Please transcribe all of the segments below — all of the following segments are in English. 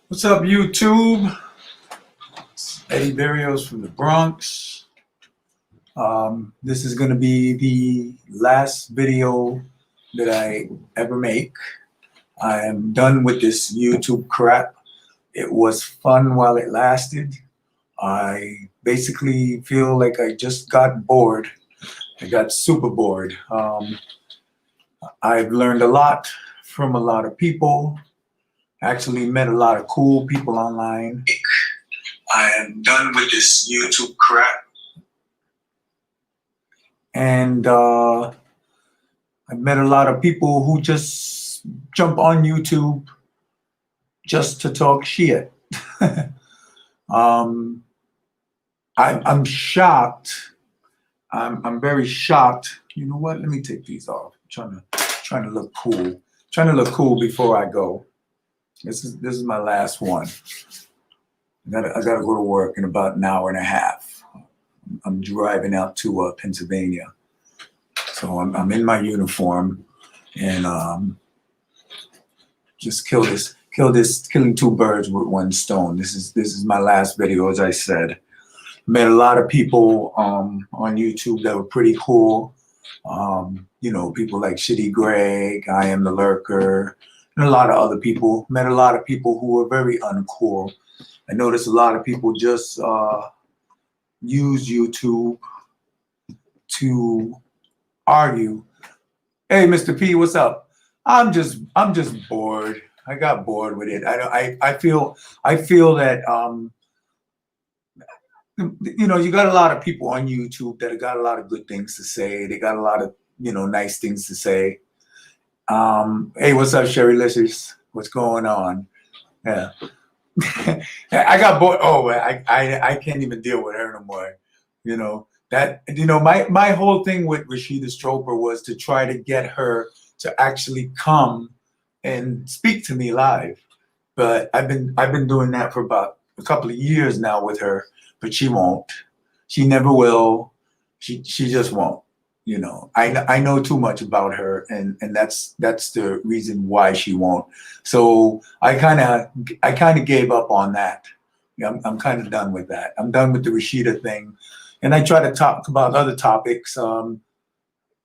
What's up, YouTube? It's Eddie Berrios from the Bronx. This is going to be the last video that I ever make. I am done with this YouTube crap. It was fun while it lasted. I basically feel like I just got bored. I got super bored. I've learned a lot from a lot of people. Actually met a lot of cool people online. I am done with this YouTube crap. And I've met a lot of people who just jump on YouTube just to talk shit. I'm shocked. I'm very shocked. You know what? Let me take these off. I'm trying to look cool. Trying to look cool before I go. This is my last one. I gotta go to work in about an hour and a half. I'm driving out to Pennsylvania, so I'm in my uniform, and just killing two birds with one stone. This is my last video, as I said. Met a lot of people on YouTube that were pretty cool. You know, people like Shitty Greg, I Am the Lurker, and a lot of other people. Met a lot of people who were very uncool. I noticed a lot of people just use YouTube to argue. Hey, Mr. P, what's up? I'm just bored. I got bored with it. I feel that you know, you got a lot of people on YouTube that have got a lot of good things to say. They got a lot of, you know, nice things to say. Hey, what's up, Sherry Lissers? What's going on? Yeah. I got bored. Oh, I can't even deal with her no more. You know, my whole thing with Rashida Stroper was to try to get her to actually come and speak to me live. But I've been doing that for about a couple of years now with her, but she won't. She never will. She just won't. You know, I know too much about her, and that's the reason why she won't. So I kind of gave up on that. Yeah, I'm kind of done with that. I'm done with the Rashida thing, and I try to talk about other topics. Yeah,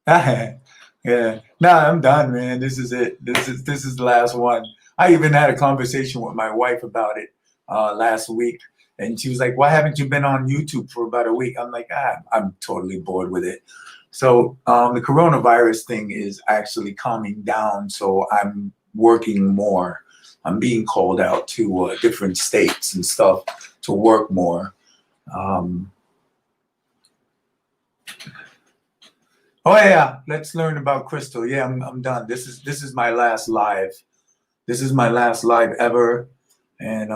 nah, I'm done, man. This is it. This is the last one. I even had a conversation with my wife about it last week, and she was like, "Why haven't you been on YouTube for about a week?" I'm like, I'm totally bored with it. So the coronavirus thing is actually calming down, so I'm working more. I'm being called out to different states and stuff to work more. Oh yeah, let's learn about Crystal. Yeah, I'm done. This is my last live. This is my last live ever, and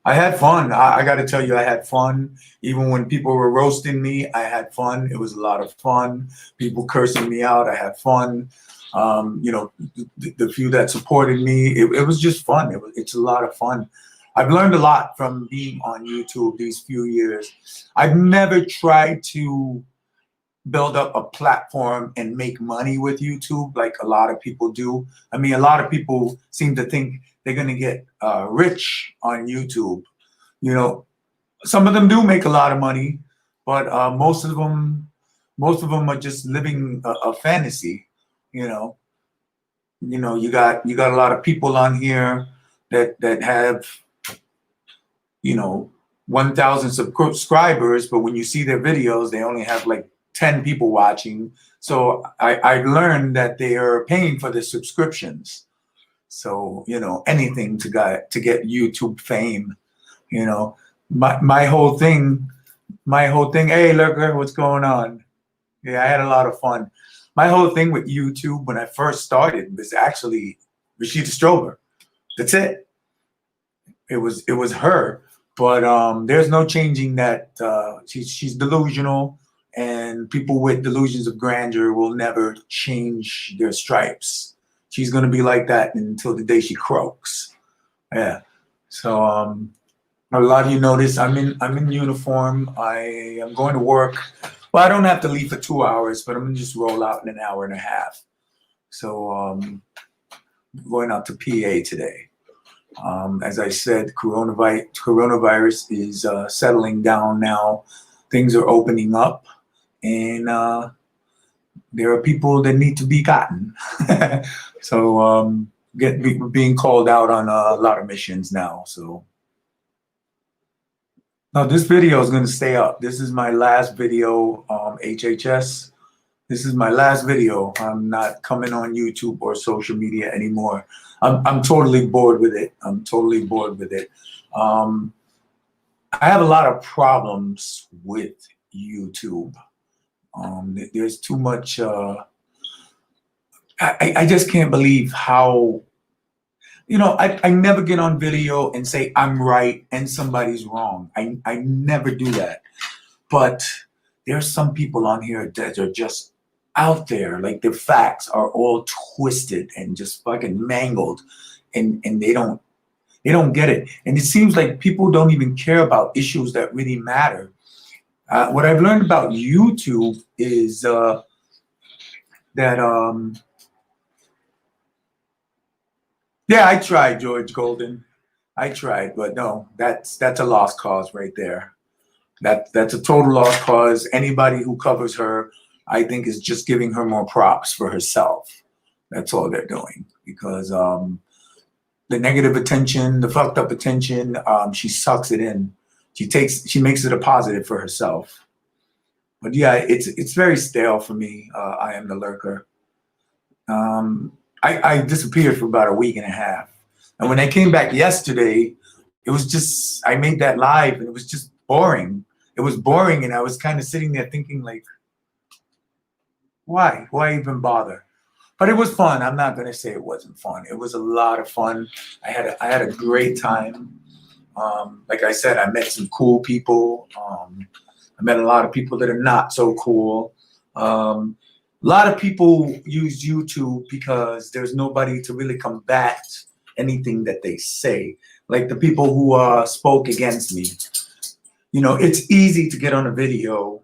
I had fun. I got to tell you, I had fun. Even when people were roasting me, I had fun. It was a lot of fun. People cursing me out, I had fun. You know, the few that supported me, it was just fun. It's a lot of fun. I've learned a lot from being on YouTube these few years. I've never tried to build up a platform and make money with YouTube like a lot of people do. I mean, a lot of people seem to think they're going to get rich on YouTube. You know, some of them do make a lot of money, but most of them are just living a fantasy. You know, you got a lot of people on here that have, you know, 1,000 subscribers, but when you see their videos, they only have like 10 people watching. So I learned that they are paying for the subscriptions. So, you know, anything to get YouTube fame. You know, my whole thing, hey, Lurker, what's going on? Yeah, I had a lot of fun. My whole thing with YouTube when I first started was actually Rashida Strober. That's it. It was her. But there's no changing that. She's delusional, and people with delusions of grandeur will never change their stripes. She's gonna be like that until the day she croaks. Yeah. So a lot of you notice I'm in uniform. I am going to work. Well, I don't have to leave for 2 hours, but I'm gonna just roll out in an hour and a half. So going out to PA today. As I said, coronavirus is settling down now. Things are opening up, and there are people that need to be gotten. So being called out on a lot of missions now. So now this video is going to stay up. This is my last video, HHS. This is my last video. I'm not coming on YouTube or social media anymore. I'm totally bored with it. I'm totally bored with it. I have a lot of problems with YouTube. There's too much. I just can't believe how, I never get on video and say I'm right and somebody's wrong. I never do that. But there's some people on here that are just out there, like their facts are all twisted and just fucking mangled, and they don't get it. And it seems like people don't even care about issues that really matter. What I've learned about YouTube is that yeah, I tried, George Golden. I tried, but no, that's a lost cause right there. That's a total lost cause. Anybody who covers her, I think, is just giving her more props for herself. That's all they're doing, because the negative attention, the fucked up attention, she sucks it in. She makes it a positive for herself. But yeah, it's very stale for me. I am the lurker. I disappeared for about a week and a half, and when I came back yesterday, it was just, I made that live and it was just boring. It was boring, and I was kind of sitting there thinking, like, why even bother? But it was fun. I'm not gonna say it wasn't fun. It was a lot of fun. I had a great time. Like I said, I met some cool people. I met a lot of people that are not so cool. A lot of people use YouTube because there's nobody to really combat anything that they say. Like the people who spoke against me. It's easy to get on a video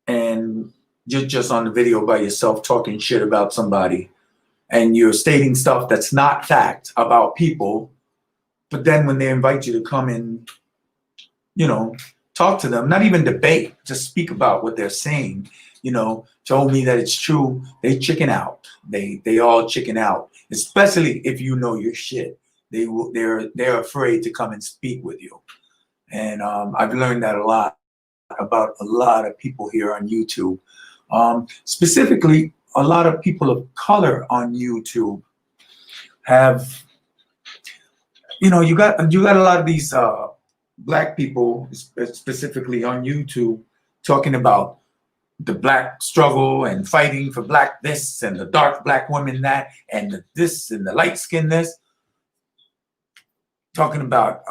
and you're just on the video by yourself talking shit about somebody, and you're stating stuff that's not fact about people. But then when they invite you to come and, talk to them, not even debate, just speak about what they're saying, told me that it's true, they chicken out. They all chicken out, especially if you know your shit. They're afraid to come and speak with you. And I've learned that a lot about a lot of people here on YouTube. Specifically, a lot of people of color on YouTube have, you got a lot of these black people, specifically on YouTube, talking about the black struggle and fighting for black this and the dark black women that and the this and the light skin this, talking about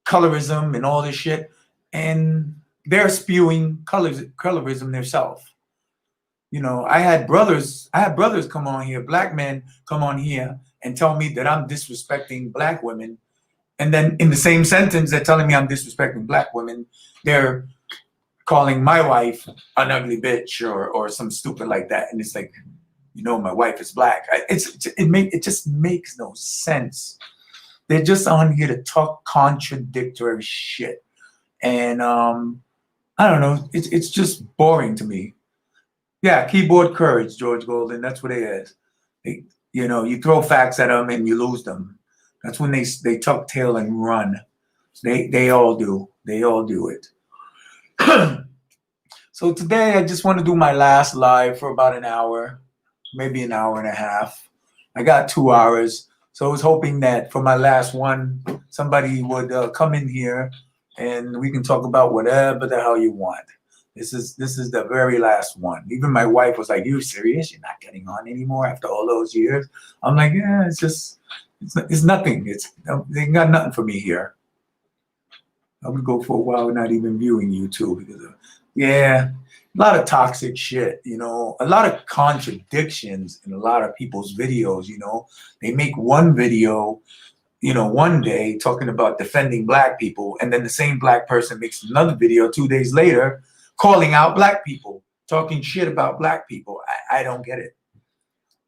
colorism and all this shit, and they're spewing colorism themselves. I had brothers come on here, black men come on here and tell me that I'm disrespecting black women. And then in the same sentence, they're telling me I'm disrespecting black women. They're calling my wife an ugly bitch or some stupid like that. And it's like, my wife is black. It just makes no sense. They're just on here to talk contradictory shit. And I don't know, it's just boring to me. Yeah, keyboard courage, George Golden. That's what it is. You throw facts at them and you lose them. That's when they tuck tail and run. They all do. They all do it. So today I just want to do my last live for about an hour, maybe an hour and a half. I got 2 hours. So I was hoping that for my last one, somebody would come in here and we can talk about whatever the hell you want. This is the very last one. Even my wife was like, "You serious? You're not getting on anymore after all those years?" I'm like, "Yeah, it's nothing. They got nothing for me here." I would go for a while not even viewing YouTube because a lot of toxic shit, a lot of contradictions in a lot of people's videos. They make one video, one day talking about defending black people, and then the same black person makes another video 2 days later calling out black people, talking shit about black people. I don't get it.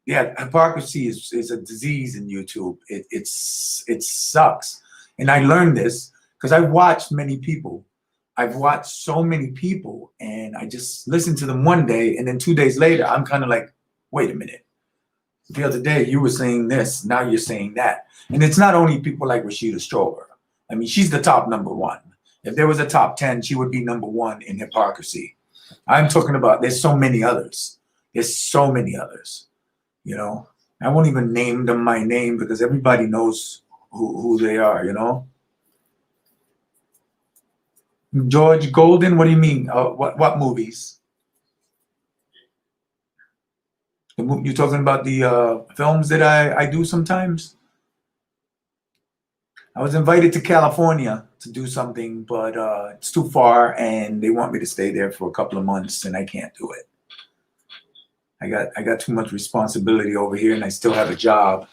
Yeah, hypocrisy is a disease in YouTube. It sucks. And I learned this because I've watched many people. I've watched so many people, and I just listened to them one day, and then 2 days later, I'm kind of like, wait a minute. The other day you were saying this, now you're saying that. And it's not only people like Rashida Strober. I mean, she's the top number one. If there was a top 10, she would be number one in hypocrisy. I'm talking about there's so many others. There's so many others. You know, I won't even name them my name because everybody knows who they are, you know. George Golden, what do you mean? What movies? You're talking about the films that I do sometimes? I was invited to California to do something, but it's too far and they want me to stay there for a couple of months and I can't do it. I got too much responsibility over here and I still have a job.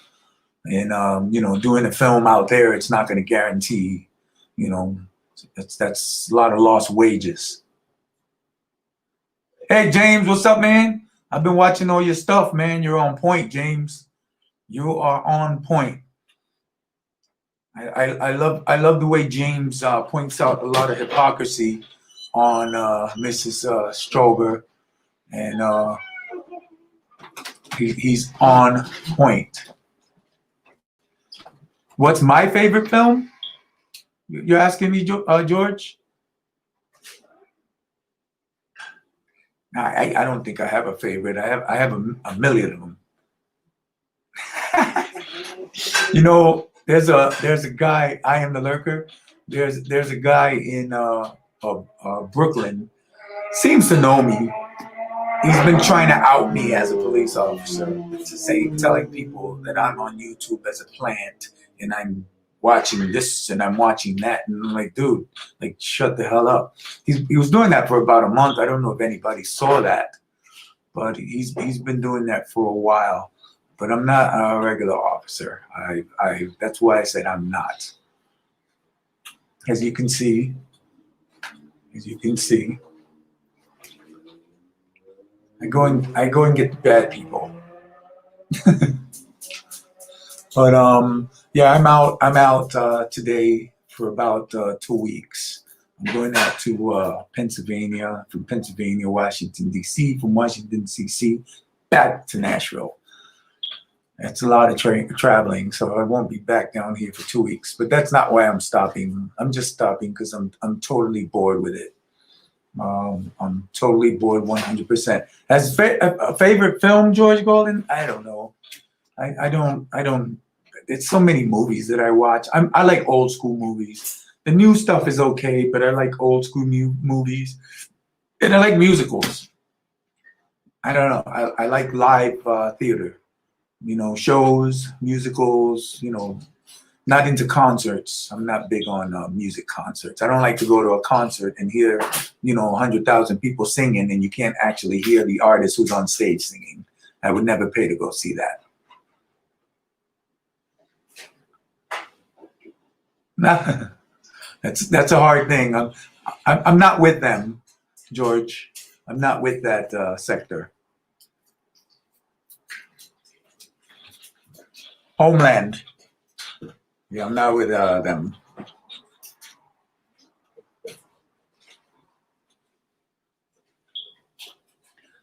And, you know, doing a film out there, it's not going to guarantee, you know, that's a lot of lost wages. Hey, James, what's up, man? I've been watching all your stuff, man. You're on point, James. You are on point. I love the way James points out a lot of hypocrisy on Mrs. Strober, and he's on point. What's my favorite film? You're asking me, George? I don't think I have a favorite. I have a million of them. You know, there's a guy. I am the lurker. There's a guy in Brooklyn. Seems to know me. He's been trying to out me as a police officer, telling people that I'm on YouTube as a plant and I'm watching this and I'm watching that, and I'm like, dude, like, shut the hell up. He was doing that for about a month. I don't know if anybody saw that, but he's been doing that for a while. But I'm not a regular officer. That's why I said I'm not. As you can see, I go and get the bad people. But yeah, I'm out today for about 2 weeks. I'm going out to Pennsylvania, from Pennsylvania, Washington, D.C., from Washington, D.C., back to Nashville. That's a lot of traveling, so I won't be back down here for 2 weeks. But that's not why I'm stopping. I'm just stopping because I'm totally bored with it. I'm totally bored 100%. Has a favorite film, George Golden? I don't know. I don't. It's so many movies that I watch. I like old school movies. The new stuff is okay, but I like old school movies, and I like musicals. I don't know. I like live theater. You know, shows, musicals. You know, not into concerts. I'm not big on music concerts. I don't like to go to a concert and hear, you know, 100,000 people singing and you can't actually hear the artist who's on stage singing. I would never pay to go see that. That's a hard thing. I'm not with them, George. I'm not with that sector. Homeland. Yeah, I'm not with them.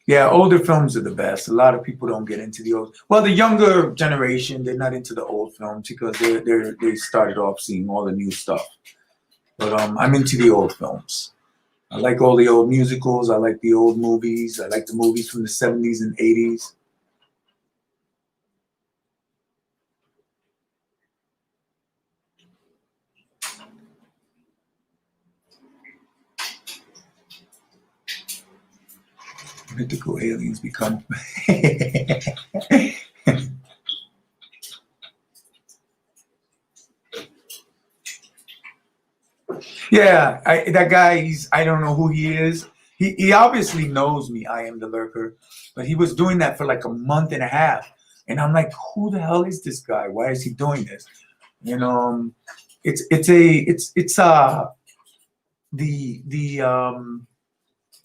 Yeah, older films are the best. A lot of people don't get into the old. Well, the younger generation, they're not into the old films because they started off seeing all the new stuff. But I'm into the old films. I like all the old musicals. I like the old movies. I like the movies from the 70s and 80s. Mythical aliens become. Yeah, that guy, I don't know who he is. He obviously knows me. I am the lurker, but he was doing that for like a month and a half, and I'm like, who the hell is this guy? Why is he doing this? You know, it's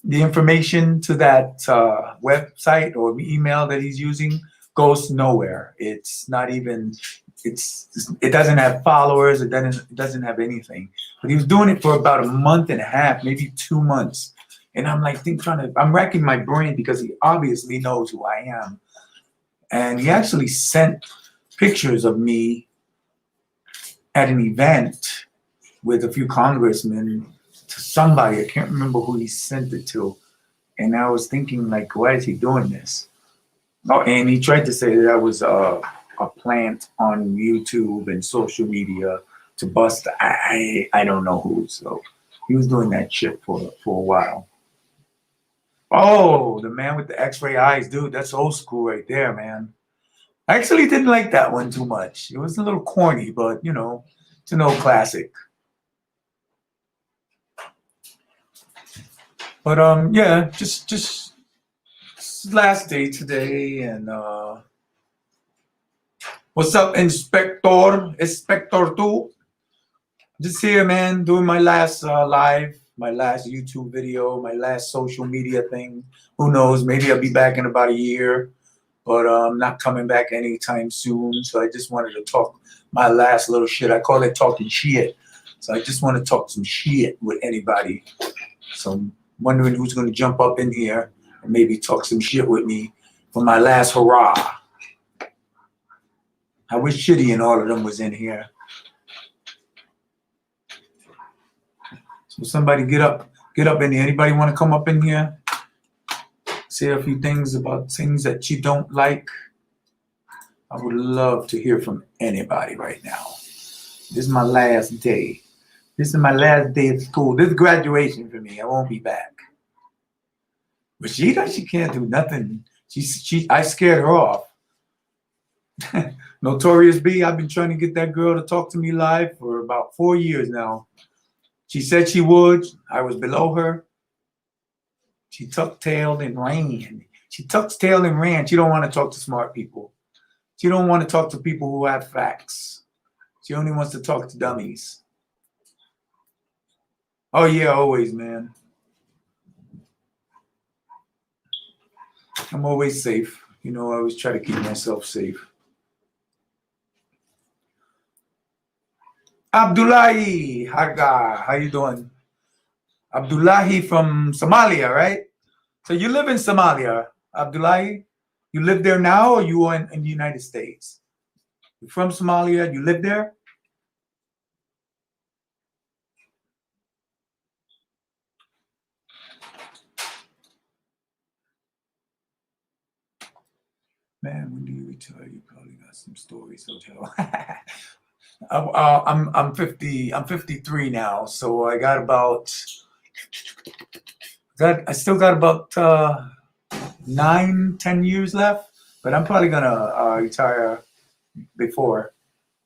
the information to that website or email that he's using goes nowhere. It's not even. It doesn't have followers. It doesn't have anything. But he was doing it for about a month and a half, maybe 2 months. And I'm like, I'm racking my brain because he obviously knows who I am. And he actually sent pictures of me at an event with a few congressmen to somebody. I can't remember who he sent it to. And I was thinking, like, why is he doing this? Oh, and he tried to say that I was a plant on YouTube and social media to bust. I don't know who. So he was doing that shit for a while. Oh, the man with the X-ray eyes, dude. That's old school right there, man. I actually didn't like that one too much. It was a little corny, but you know, it's an old classic. But yeah, just last day today, and what's up, Inspector 2? Just here, man, doing my last live, my last YouTube video, my last social media thing. Who knows? Maybe I'll be back in about a year, but I'm not coming back anytime soon. So I just wanted to talk my last little shit. I call it talking shit. So I just want to talk some shit with anybody. So I'm wondering who's going to jump up in here and maybe talk some shit with me for my last hurrah. I wish Shitty and all of them was in here. So somebody get up in here. Anybody want to come up in here? Say a few things about things that you don't like. I would love to hear from anybody right now. This is my last day. This is my last day of school. This is graduation for me. I won't be back. But she can't do nothing. I scared her off. Notorious B, I've been trying to get that girl to talk to me live for about 4 years now. She said she would. I was below her. She tucked-tailed and ran. She tucked-tailed and ran. She don't want to talk to smart people. She don't want to talk to people who have facts. She only wants to talk to dummies. Oh, yeah, always, man. I'm always safe. You know, I always try to keep myself safe. Abdullahi Haga, how you doing? Abdullahi from Somalia, right? So you live in Somalia, Abdullahi? You live there now, or you are in the United States? You're from Somalia, you live there? Man, when do you retire? You probably got some stories to tell. I'm 50. I'm 53 now, so I got about. I still got about 9-10 years left, but I'm probably gonna retire before.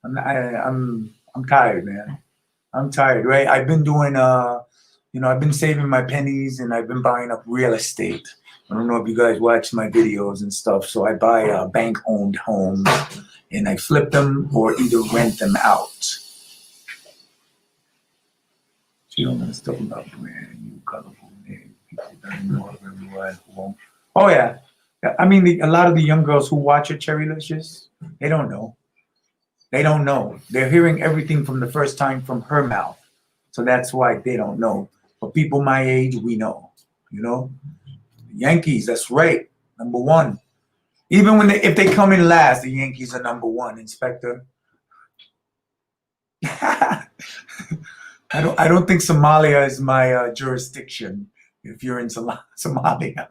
I'm tired, man. I'm tired, right? I've been doing I've been saving my pennies and I've been buying up real estate. I don't know if you guys watch my videos and stuff. So I buy bank-owned homes and I flip them or either rent them out. You don't want to talk about brand new colorful names. Oh yeah. I mean, a lot of the young girls who watch your Cherrylicious, they don't know. They don't know. They're hearing everything from the first time from her mouth. So that's why they don't know. But people my age, we know. You know? Yankees, that's right. Number one. Even if they come in last, the Yankees are number one, Inspector. I don't think Somalia is my jurisdiction if you're in Somalia.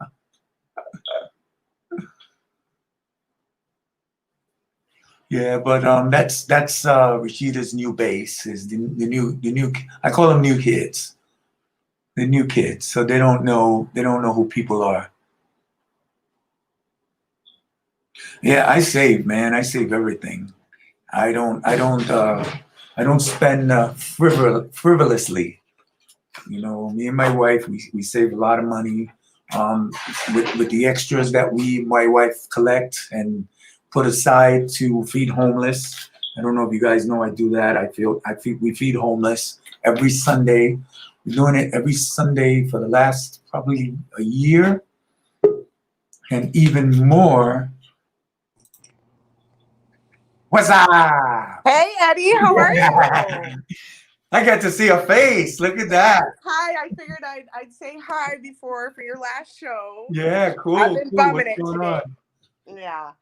Yeah, but that's Rashida's new base is the new I call them new kids. The new kids. So they don't know who people are. Yeah, I save, man. I save everything. I don't spend frivolously. You know, me and my wife, we save a lot of money with the extras that my wife collect and put aside to feed homeless. I don't know if you guys know I do that. We feed homeless every Sunday. We're doing it every Sunday for the last probably a year, and even more What's up? Hey Eddie, how are you? I got to see a face. Look at that. Hi, I figured I'd say hi before for your last show, Yeah, which I've cool, been cool. bumming What's it going today. on? Yeah,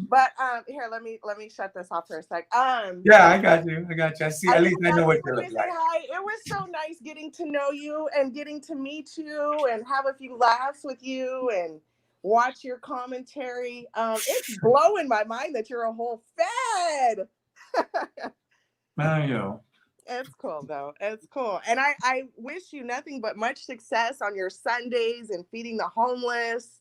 but here, let me shut this off for a sec. Yeah, I got you. I got you. I see. I At just least I know what you wanted look to say like. hi. It was so nice getting to know you and getting to meet you and have a few laughs with you and watch your commentary. It's blowing my mind that you're a whole fed. You know. It's cool though. It's cool. And I wish you nothing but much success on your Sundays and feeding the homeless.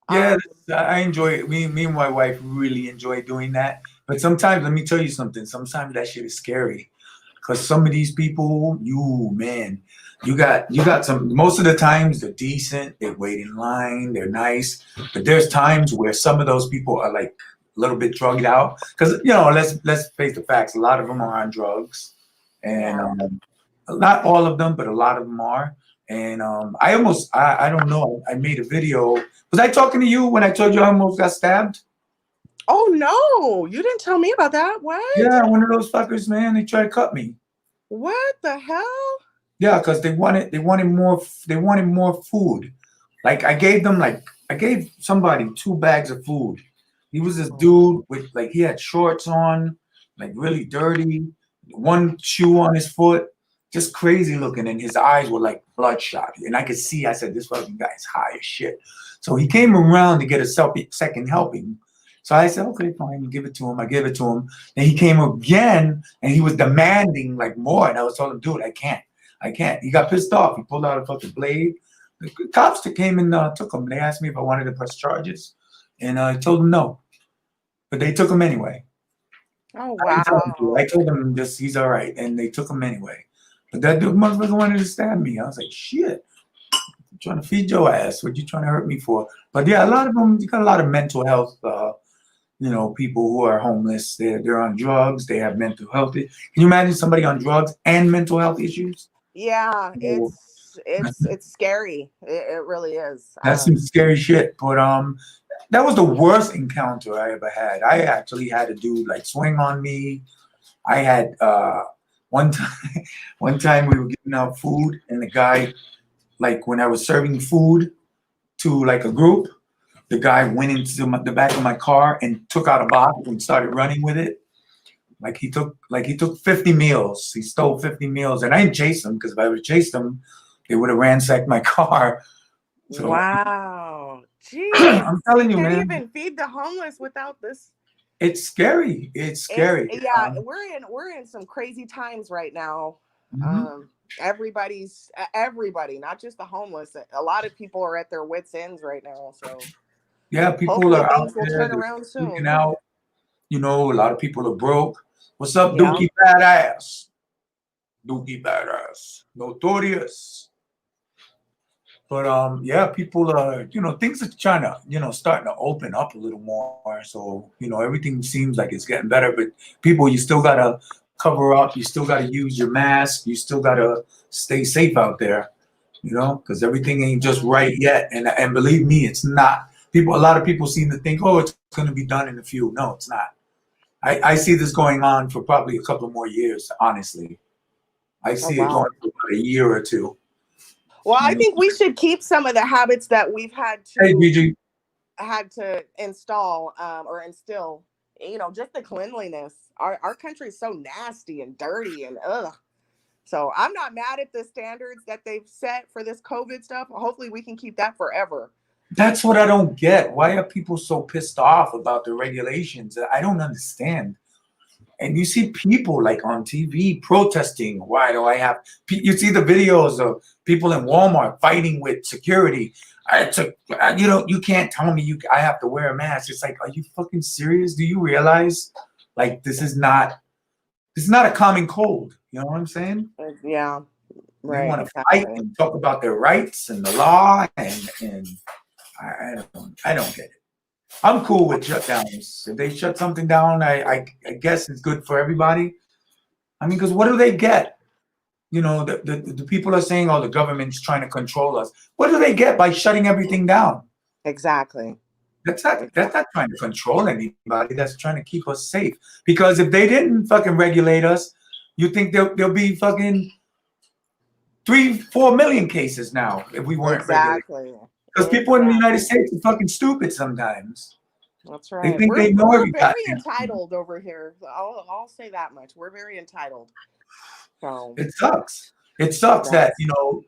Yeah, Um, I enjoy it. Me and my wife really enjoy doing that. But sometimes, let me tell you something. Sometimes that shit is scary. Because some of these people, man, you got some. Most of the times they're decent, they wait in line, they're nice. But there's times where some of those people are like a little bit drugged out. Because let's face the facts. A lot of them are on drugs, and yeah. not all of them, but a lot of them are. And I don't know. I made a video. Was I talking to you when I told you I almost got stabbed? Oh no, you didn't tell me about that. What? Yeah, one of those fuckers, man. They tried to cut me. What the hell? Yeah, because they wanted more food. Like I gave somebody 2 bags of food. He was this dude with like he had shorts on, like really dirty, one shoe on his foot, just crazy looking, and his eyes were like bloodshot. And I could see, I said, this fucking guy's high as shit. So he came around to get a second helping. So I said, okay, fine, give it to him. I gave it to him. And he came again and he was demanding like more. And I was telling him, dude, I can't. I can't. He got pissed off. He pulled out a fucking blade. The cops that came and took him. They asked me if I wanted to press charges, and I told them no. But they took him anyway. Oh I didn't tell him to. I wow. told them just he's all right, and they took him anyway. But that dude motherfucker wanted to stab me. I was like, shit. I'm trying to feed your ass. What you trying to hurt me for? But yeah, a lot of them. You got a lot of mental health. People who are homeless. They're on drugs. They have mental health. Can you imagine somebody on drugs and mental health issues? Yeah, So, it's scary. It really is. that's some scary shit. But that was the worst encounter I ever had. I actually had a dude like swing on me. I had one time one time we were giving out food, and the guy, like when I was serving food to like a group, the guy went into the back of my car and took out a box and started running with it. Like he took 50 meals. He stole 50 meals, and I didn't chase him because if I would have chased him, they would have ransacked my car. So Wow. Jeez. I'm You telling you, can't man, even feed the homeless without this. it's scary. It's It's scary. yeah, we're in some crazy times right now. Mhm. Um everybody, not just the homeless. A lot of people are at their wits ends right now. So Yeah, people hopefully are out things will there. turn They're around freaking soon. out. A lot of people are broke. What's up, Yeah. Dookie Badass? Dookie Badass. Notorious. But yeah, people are, things are trying to, starting to open up a little more. So, everything seems like it's getting better. But people, you still gotta cover up. You still gotta use your mask. You still gotta stay safe out there. Because everything ain't just right yet. And believe me, it's not. A lot of people seem to think, oh, it's gonna be done in a few. No, it's not. I see this going on for probably a couple more years. Honestly, I Oh see it going wow. for about a year or two. Well, You I know? think we should keep some of the habits that we've Hey, BG. had to install or instill. Just the cleanliness. Our country is so nasty and dirty and ugh. So I'm not mad at the standards that they've set for this COVID stuff. Hopefully, we can keep that forever. That's what I don't get. Why are people so pissed off about the regulations? I don't understand. And you see people like on TV protesting. Why do I have? You see the videos of people in Walmart fighting with security. You can't tell me I have to wear a mask. It's like, are you fucking serious? Do you realize, like, this is not a common cold. You know what I'm saying? Yeah, They right, want to fight exactly. and talk about their rights and the law, and I don't get it. I'm cool with shutdowns. If they shut something down, I guess it's good for everybody. I mean, because what do they get? The people are saying, oh, the government's trying to control us. What do they get by shutting everything down? Exactly. That's not trying to control anybody. That's trying to keep us safe. Because if they didn't fucking regulate us, you think there'll be fucking 3-4 million cases now if we weren't regulated. Exactly. Because people in the United States are fucking stupid sometimes. That's right. They think they know we're every very goddamn thing. entitled over here. I'll say that much. We're very entitled. So It sucks. It sucks that, you know,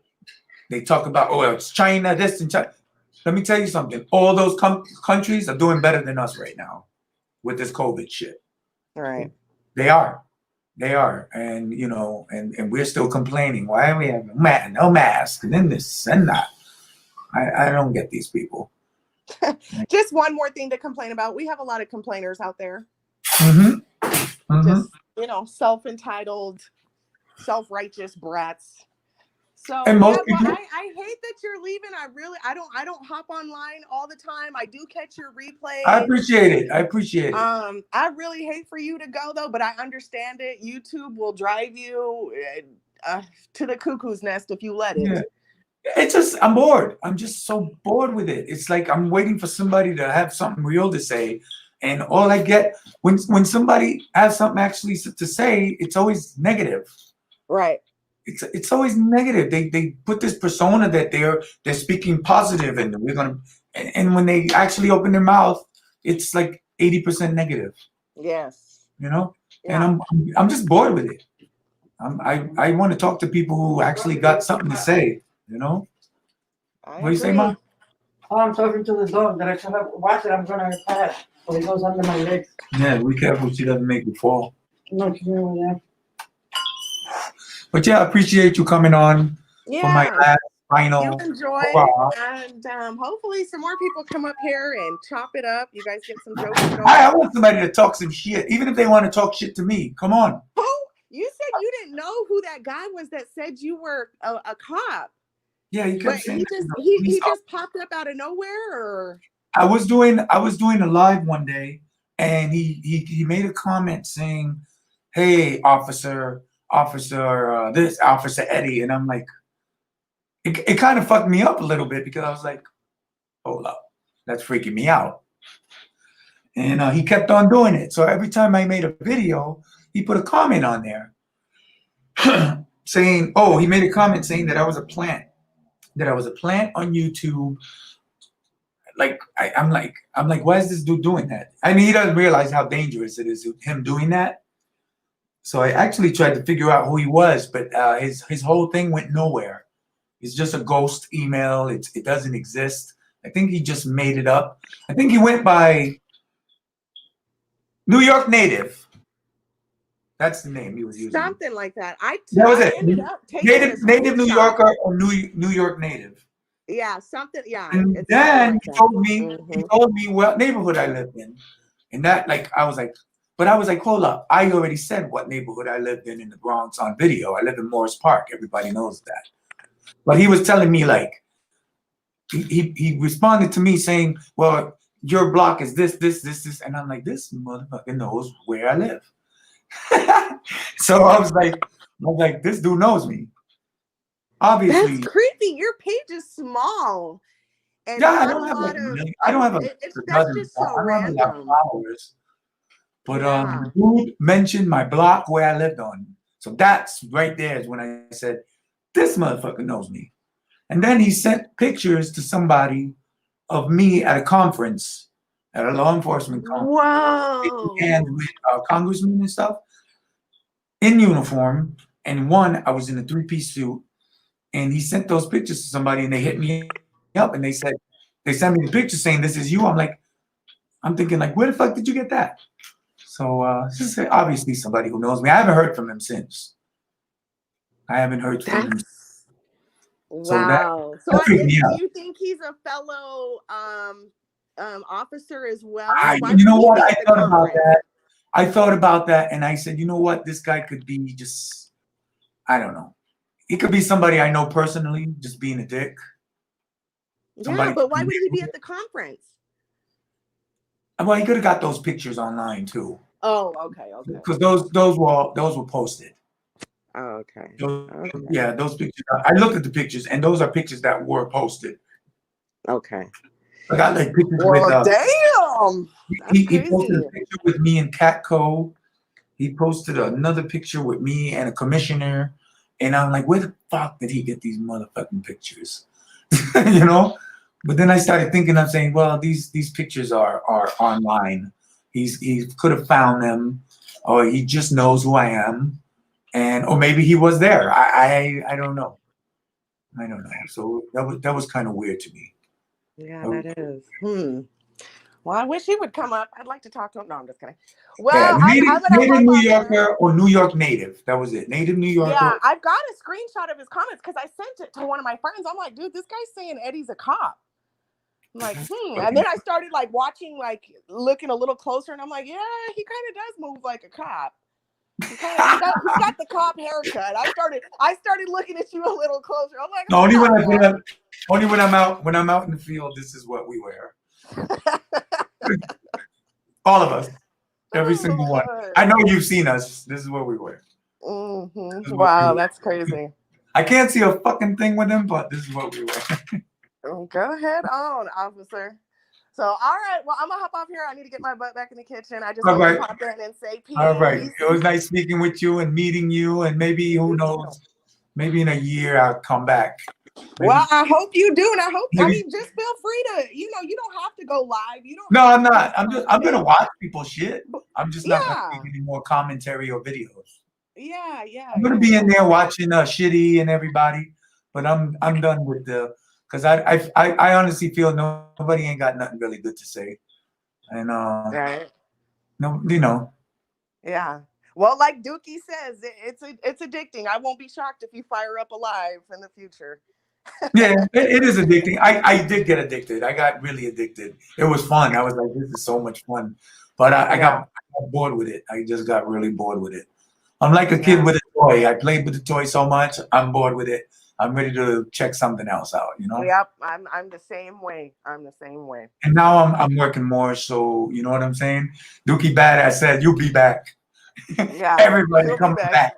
they talk about, oh, it's China, this and China. Let me tell you something. All those countries are doing better than us right now with this COVID shit. Right. They are. They are. And, you know, and we're still complaining. Why are we having no mask and then this and that? I don't get these people. Just one more thing to complain about. We have a lot of complainers out there. Just, you know, self-entitled, self-righteous brats. So and most people, I hate that you're leaving. I don't hop online all the time. I do catch your replays. I appreciate it. I really hate for you to go though, but I understand it. YouTube will drive you to the cuckoo's nest if you let it. Yeah. It's just, I'm bored. I'm just so bored with it. It's like I'm waiting for somebody to have something real to say. And all I get when somebody has something actually to say, it's always negative. Right. It's always negative. They put this persona that they're speaking positive and we're gonna, and when they actually open their mouth, it's like 80% negative. Yes. You know? Yeah. And I'm just bored with it. I want to talk to people who actually got something to say. You know? What do you say, Mom? Oh, I'm talking to the dog that I try to watch it. I'm gonna pass, so it goes under my legs. Yeah, be careful she doesn't make you fall. No, she's doing that. But yeah, I appreciate you coming on for my last final. You enjoy, and hopefully some more people come up here and chop it up. You guys get some jokes going. I want somebody to talk some shit, even if they want to talk shit to me. Come on. Oh, you said you didn't know who that guy was that said you were a cop. Yeah, he kept saying he just popped up out of nowhere, or I was doing a live one day, and he made a comment saying, "Hey, officer Eddie," and I'm like, it kind of fucked me up a little bit because I was like, hold up, that's freaking me out. And he kept on doing it. So every time I made a video, he put a comment on there saying, he made a comment saying that I was a plant. That I was a plant on YouTube. Like I'm like, why is this dude doing that? I mean, he doesn't realize how dangerous it is him doing that. So I actually tried to figure out who he was, but his whole thing went nowhere. It's just a ghost email. It doesn't exist. I think he just made it up. I think he went by New York Native. That's the name he was using. Something like that. That was it. Ended up taking Native New Yorker or New York Native. Yeah, something. Yeah. And then he told me what neighborhood I lived in, and that I was like, hold up. I already said what neighborhood I lived in the Bronx on video. I live in Morris Park. Everybody knows that. But he was telling me he responded to me saying, well, your block is this, and I'm like, this motherfucker knows where I live. So I was like, this dude knows me. Obviously, that's creepy. Your page is small. And yeah, I don't have that's just so random. Followers. But dude mentioned my block where I lived on. So that's right there is when I said, this motherfucker knows me. And then he sent pictures to somebody of me at a conference, at a law enforcement conference. Whoa. And with congressmen and stuff in uniform. And one, I was in a 3-piece suit. And he sent those pictures to somebody and they hit me up and they sent me the picture saying, this is you. I'm thinking where the fuck did you get that? So this is obviously somebody who knows me. I haven't heard from him since. I haven't heard from him. Wow. So do you think he's a fellow officer as well? You know what? I thought about that. I thought about that and I said, you know what? This guy could be just, I don't know. He could be somebody I know personally, just being a dick. Yeah, but why would he be at the conference? Well, he could have got those pictures online too. Oh, okay. Because those were posted. Oh, okay. Yeah, those pictures. I looked at the pictures, and those are pictures that were posted. Okay. I got like pictures with Well, damn. That's he posted a crazy. picture with me and Catco. He posted another picture with me and a commissioner, and I'm like, where the fuck did he get these motherfucking pictures? You know. But then I started thinking, I'm saying, well, these pictures are online. He could have found them, or he just knows who I am, and or maybe he was there. I don't know. I don't know. So that was kind of weird to me. Yeah, that is. Well, I wish he would come up. I'd like to talk to him. No, I'm just kidding. Well, Yeah, I'm gonna native hop New off here. Yorker or New York native. That was it. Native New Yorker. Yeah, I've got a screenshot of his comments because I sent it to one of my friends. I'm like, dude, this guy's saying Eddie's a cop. I'm like, And then I started like watching, like looking a little closer, and I'm like, yeah, he kind of does move like a cop. He's got the cop haircut. I started looking at you a little closer. I'm like, No, hold only when I'm out in the field, this is what we wear. All of us. Every single one. Lord. I know you've seen us. This is what we wear. Wow, that's crazy. I can't see a fucking thing with him, but this is what we wear. Go ahead on, officer. So, all right. Well, I'm gonna hop off here. I need to get my butt back in the kitchen. I just All wanted right. to pop in and say peace. All right. It was nice speaking with you and meeting you, and maybe who knows, maybe in a year I'll come back. Maybe. Well, I hope you do, and I mean, just feel free to, you don't have to go live. You don't. No, I'm not. I'm gonna watch people's shit. I'm just not gonna Yeah. make any more commentary or videos. Yeah. I'm gonna be in there watching Shitty and everybody, but I'm done with because I honestly feel nobody ain't got nothing really good to say, and Right. no, you know. Yeah. Well, like Dookie says, it's addicting. I won't be shocked if you fire up a live in the future. Yeah, it is addicting. I did get addicted. I got really addicted. It was fun. I was like, this is so much fun, but I got bored with it. I just got really bored with it. I'm like a kid with a toy. I played with the toy so much. I'm bored with it. I'm ready to check something else out. You know. Yep. I'm the same way. I'm the same way. And now I'm working more. So you know what I'm saying. Dookie Badass said, "You'll be back." Yeah. Everybody come back.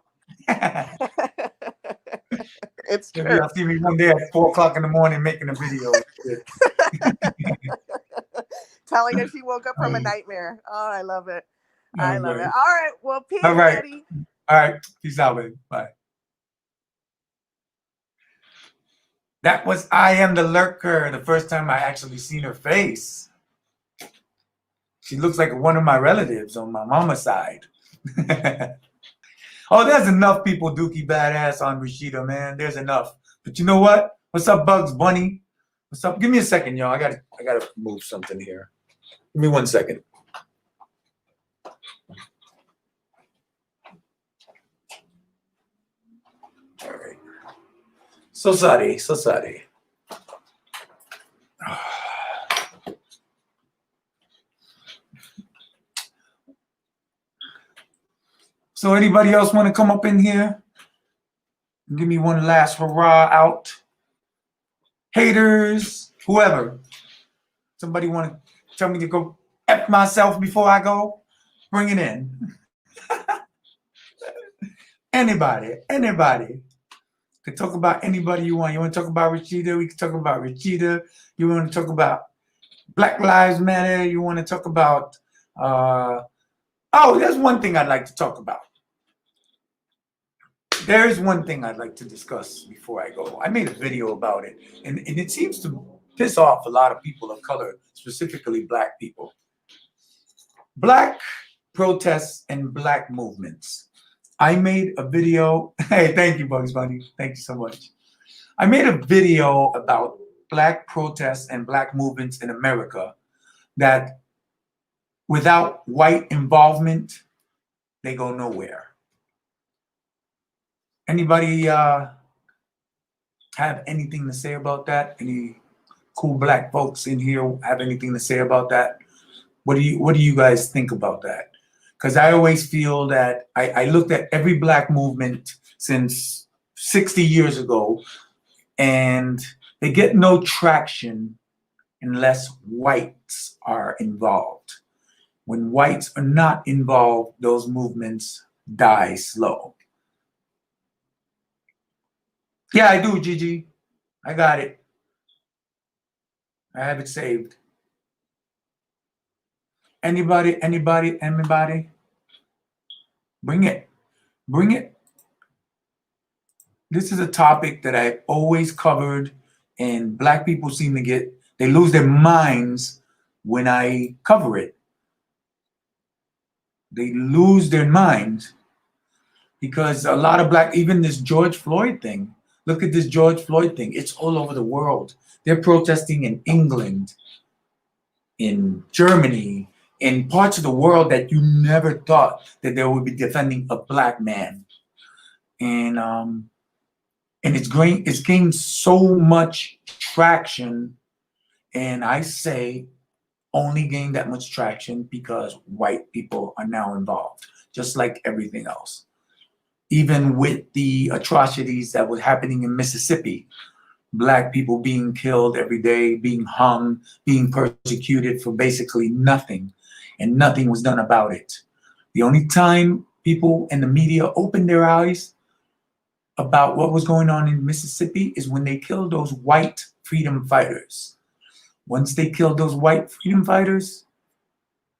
It's true. Maybe I'll see me one day at 4:00 in the morning making a video. Telling her she woke up from a nightmare. Oh, I love it. I love it. All right. Well, peace, All right. Eddie. All right. Peace out, baby. Bye. That was I Am the Lurker, the first time I actually seen her face. She looks like one of my relatives on my mama's side. Oh, there's enough people Dookie Badass on Rashida, man. There's enough. But you know what? What's up, Bugs Bunny? What's up? Give me a second, y'all. I gotta move something here. Give me 1 second. All right. So sorry. So anybody else want to come up in here? Give me one last hurrah out. Haters, whoever. Somebody want to tell me to go F myself before I go? Bring it in. Anybody. Could talk about anybody you want. You want to talk about Rashida? We can talk about Rashida. You want to talk about Black Lives Matter? You want to talk about there's one thing I'd like to talk about. There is one thing I'd like to discuss before I go. I made a video about it, and it seems to piss off a lot of people of color, specifically Black people. Black protests and Black movements. I made a video. Hey, thank you, Bugs Bunny. Thank you so much. I made a video about Black protests and Black movements in America that without white involvement, they go nowhere. Anybody have anything to say about that? Any cool Black folks in here have anything to say about that? What do you guys think about that? Because I always feel that I looked at every Black movement since 60 years ago, and they get no traction unless whites are involved. When whites are not involved, those movements die slow. Yeah, I do, Gigi. I got it. I have it saved. Anybody? Bring it. Bring it. This is a topic that I've always covered, and black people seem to they lose their minds when I cover it. They lose their minds because a lot of even this George Floyd thing. Look at this George Floyd thing. It's all over the world. They're protesting in England, in Germany, in parts of the world that you never thought that they would be defending a black man. And it's gained so much traction, and I say only gained that much traction because white people are now involved, just like everything else. Even with the atrocities that were happening in Mississippi, black people being killed every day, being hung, being persecuted for basically nothing, and nothing was done about it. The only time people in the media opened their eyes about what was going on in Mississippi is when they killed those white freedom fighters. Once they killed those white freedom fighters,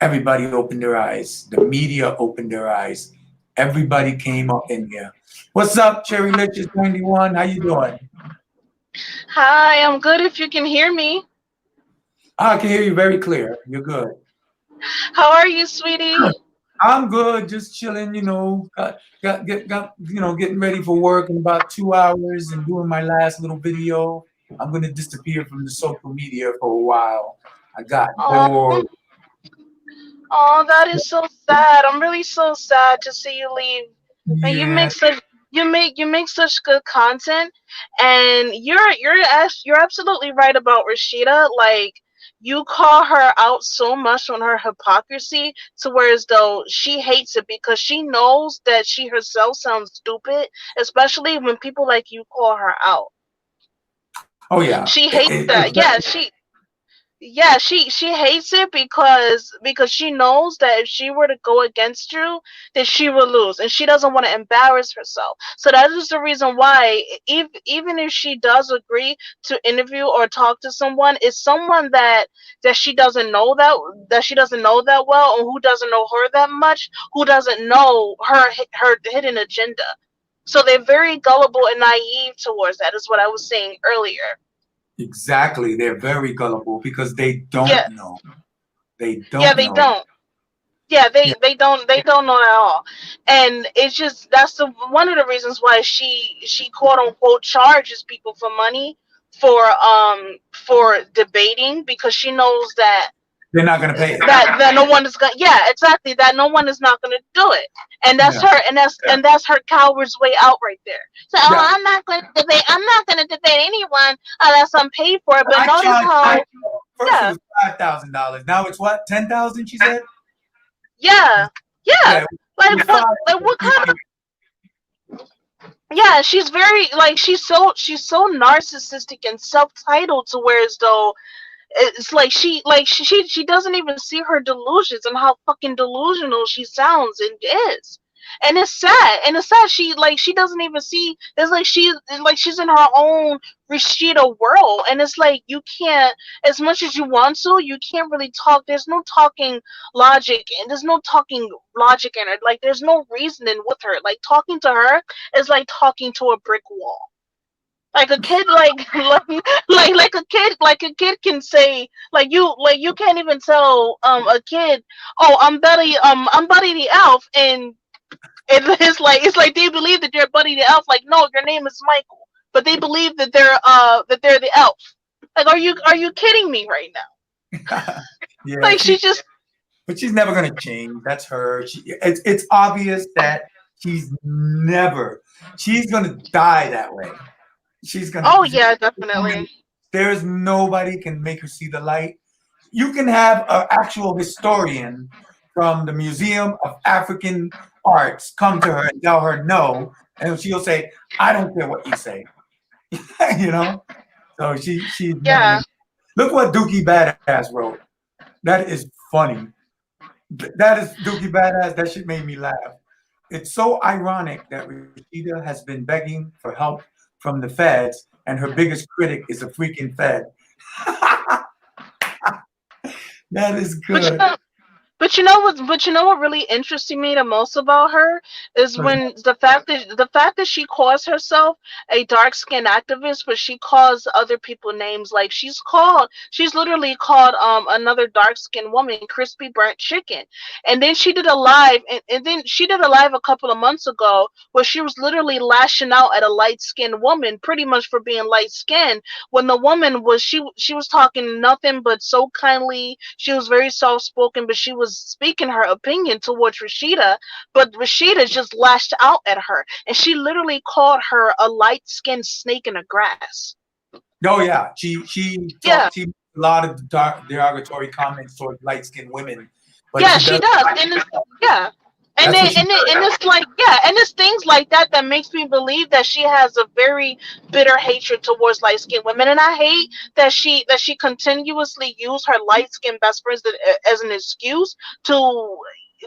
everybody opened their eyes. The media opened their eyes. Everybody came up in here. What's up, Cherry Licious 91? How you doing? Hi, I'm good if you can hear me. I can hear you very clear. You're good. How are you, sweetie? I'm good, just chilling, getting ready for work in about 2 hours and doing my last little video. I'm gonna disappear from the social media for a while. I got Oh, bored. oh, that is so sad. I'm really so sad to see you leave. And Yeah, you make such good content, and you're absolutely right about Rashida. Like, you call her out so much on her hypocrisy, to where as though she hates it because she knows that she herself sounds stupid, especially when people like you call her out. oh yeah. She hates that. She hates it because she knows that if she were to go against you, then she will lose, and she doesn't want to embarrass herself. So that is the reason why, even if she does agree to interview or talk to someone, it's someone that she doesn't know, that she doesn't know that well, or who doesn't know her that much, who doesn't know her hidden agenda. So they're very gullible and naive towards that. Is what I was saying earlier. Exactly. They're very gullible because they don't Yeah, know. They yeah, don't they know. don't. Yeah, Yeah, they don't know at all, and it's just that's the one of the reasons why she quote unquote charges people for money for debating, because she knows they're not gonna pay it. that no one is gonna, yeah, exactly, that no one is not gonna do it, and Yeah. that's her coward's way out right there. So, Yeah. I'm not gonna debate anyone unless I'm paid for it. But notice how, First it yeah, was $5,000. Now it's what? 10,000, she said? yeah, yeah, Yeah, it was five. like what kind of, yeah, she's very, like, she's so narcissistic and self-titled, to where as though it's like she doesn't even see her delusions and how fucking delusional she sounds and is. And it's sad, she doesn't even see, it's like she's in her own Rashida world, and it's like you can't, as much as you want to, you can't really talk. There's no talking logic, and there's no talking logic in her. Like, there's no reasoning with her. Like, talking to her is like talking to a brick wall. Like a kid, like a kid can say, like you can't even tell a kid, oh, I'm Buddy the Elf, and it's like they believe that they're Buddy the Elf. Like, no, your name is Michael, but they believe that they're the elf. Like, are you kidding me right now? Yeah, Like, she just, but she's never gonna change. That's her. It's obvious that she's gonna die that way. She's gonna. oh yeah, definitely. There's nobody can make her see the light. You can have an actual historian from the Museum of African Arts come to her and tell her no, and she'll say, "I don't care what you say." you know. So she's never Yeah, gonna. Look what Dookie Badass wrote. That is funny. That is Dookie Badass. That shit made me laugh. It's so ironic that Rashida has been begging for help from the feds, and her biggest critic is a freaking Fed. That is but you good. know, But you know what? But you know what really interested me the most about her is when the fact that she calls herself a dark skinned activist, but she calls other people names. Like she's literally called another dark skinned woman crispy burnt chicken, and then she did a live, and then she did a live a couple of months ago where she was literally lashing out at a light skinned woman, pretty much for being light skinned. When the woman was she was talking nothing but so kindly. She was very soft spoken, but she was speaking her opinion towards Rashida. But Rashida just lashed out at her, and she literally called her a light skinned snake in the grass. Oh yeah, she Yeah, talked. She made a lot of derogatory comments toward light skinned women, but yeah, she she does. does, yeah. And That's then what she does. and it's like yeah, and it's things like that that makes me believe that she has a very bitter hatred towards light skinned women, and I hate that she continuously used her light skinned best friends as an excuse to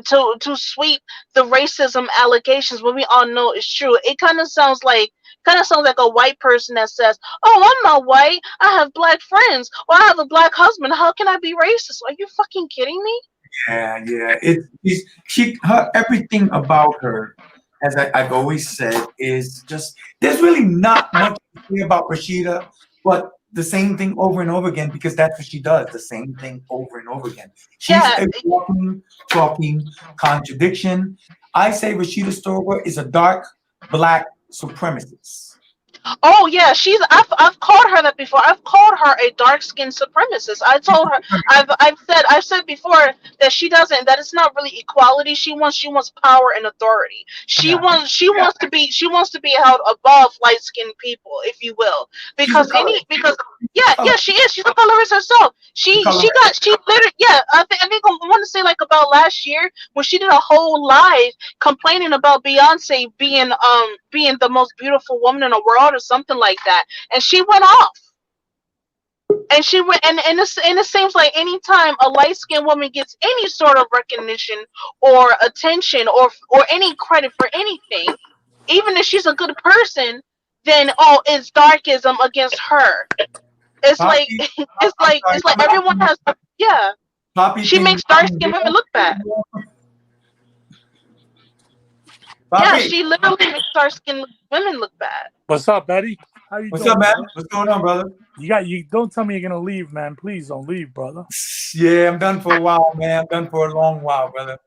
to sweep the racism allegations when we all know it's true. It kind of sounds like a white person that says, "Oh, I'm not white. I have black friends, or I have a black husband. How can I be racist? Are you fucking kidding me?" Yeah, yeah. Her everything about her, as I've always said, is just there's really not much to say about Rashida, but the same thing over and over again because that's what she does, the same thing over and over again. She's Yeah, a walking, talking contradiction. I say Rashida Stover is a dark black supremacist. oh yeah, I've called her that before. I've called her a dark skinned supremacist. I told her I've said before that that it's not really equality. She wants power and authority. She Yeah, wants she wants to be held above light skinned people, if you will. she's a Because color. yeah, Color. yeah, she is. She's a colorist herself. Color. She literally yeah, I think I want to say like about last year when she did a whole live complaining about Beyonce being the most beautiful woman in the world or something like that, and she went off. And she went, and it seems like anytime a light skinned woman gets any sort of recognition or attention or any credit for anything, even if she's a good person, then oh, it's darkism against her. It's like Poppy, it's I'm like sorry. it's like everyone has yeah. Poppy, She makes dark skinned women look bad. Yeah, Poppy, she literally makes dark skinned women look bad. What's up, Betty? How you what's doing, up, man? brother? What's going on, brother? You don't tell me you're gonna leave, man. Please don't leave, brother. Yeah, I'm done for a while, man. I'm done for a long while, brother.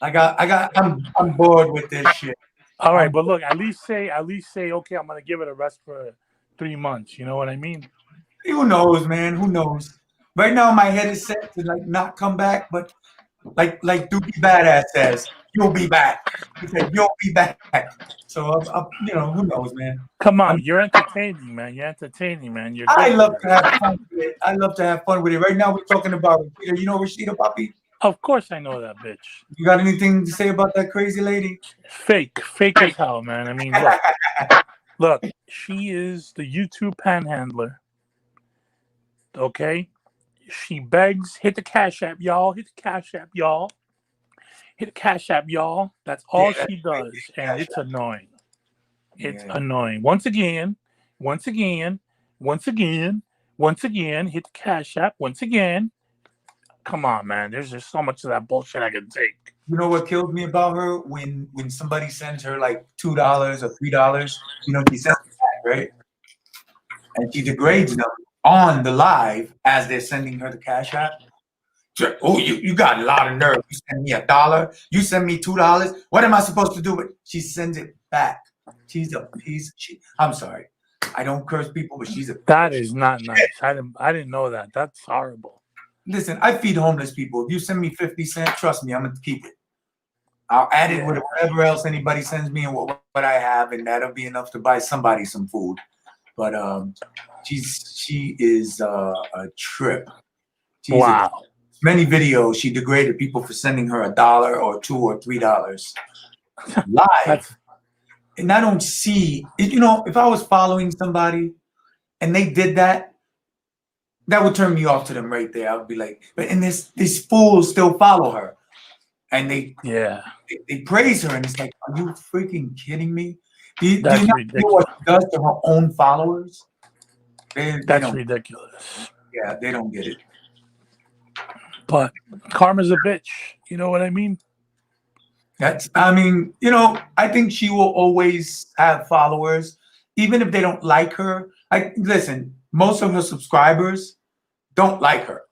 I'm bored with this shit. All right, I'm but look, at least say, okay, I'm gonna give it a rest for 3 months. You know what I mean? Who knows, man? Who knows? Right now, my head is set to like not come back, but like Dookie Badass says, you'll be back. He said, you'll be back. So, who knows, man? Come I'm, on, you're entertaining, man. You're entertaining, man. You're I good. love to have fun with it. I love to have fun with it. Right now, we're talking about Rashida. You know Rashida, Poppy? Of course, I know that bitch. You got anything to say about that crazy lady? Fake as hell, man. I mean, look, she is the YouTube panhandler. Okay, she begs. Hit the Cash App, y'all. Hit the Cash App, y'all. Hit the Cash App, y'all. That's all Yeah, she does, and it's annoying. It's yeah. annoying. Once again, hit the Cash App. Once again. Come on, man. There's just so much of that bullshit I can take. You know what kills me about her? When somebody sends her like $2 or $3, she sends it back, right? And she degrades them on the live as they're sending her the Cash App. Oh, you got a lot of nerve. You send me $1. You send me $2. What am I supposed to do with it? She sends it back. She's a piece of shit. I'm sorry. I don't curse people, but she's a That is not nice. I didn't know that. That's horrible. Listen, I feed homeless people. If you send me 50 cents, trust me, I'm gonna keep it. I'll add it with whatever else anybody sends me and what I have, and that'll be enough to buy somebody some food. But she is a trip. She's Wow. Many videos she degraded people for sending her $1 or $2 or $3 live. And I don't see it, if I was following somebody and they did that, that would turn me off to them right there. I would be like, but and these fools still follow her. And they praise her, and it's like, are you freaking kidding me? Do you not know what she does to her own followers? That's ridiculous. Yeah, they don't get it. But karma's a bitch. You know what I mean? I mean, I think she will always have followers, even if they don't like her. Listen, most of her subscribers don't like her.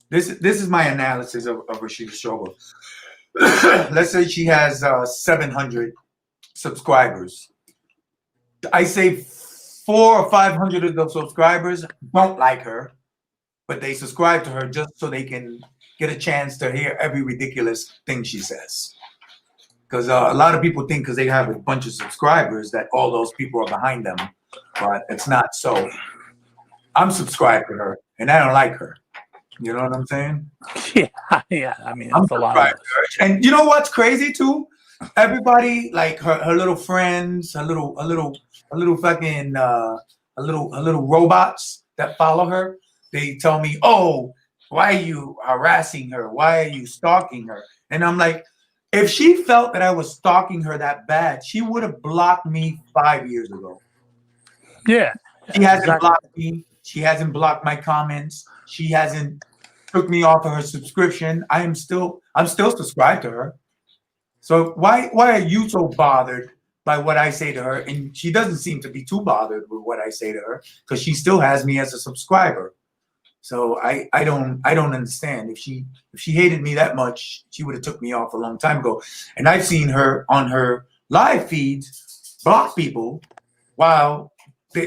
This is my analysis of Rashida Shogo. Let's say she has 700 subscribers. I say 400 or 500 of those subscribers don't like her, but they subscribe to her just so they can get a chance to hear every ridiculous thing she says. Because a lot of people think because they have a bunch of subscribers that all those people are behind them, but it's not so. I'm subscribed to her, and I don't like her. You know what I'm saying? Yeah. I mean, I'm it's a lot of subscribed to her. And you know what's crazy too? Everybody, like her little friends, her little fucking her little robots that follow her. They tell me, "Oh, why are you harassing her? Why are you stalking her?" And I'm like, if she felt that I was stalking her that bad, she would have blocked me 5 years ago. Yeah. She hasn't exactly. blocked me. She hasn't blocked my comments. She hasn't took me off of her subscription. I'm still subscribed to her. So why are you so bothered by what I say to her? And she doesn't seem to be too bothered with what I say to her because she still has me as a subscriber. So I don't understand. If she hated me that much, she would have took me off a long time ago. And I've seen her on her live feeds block people while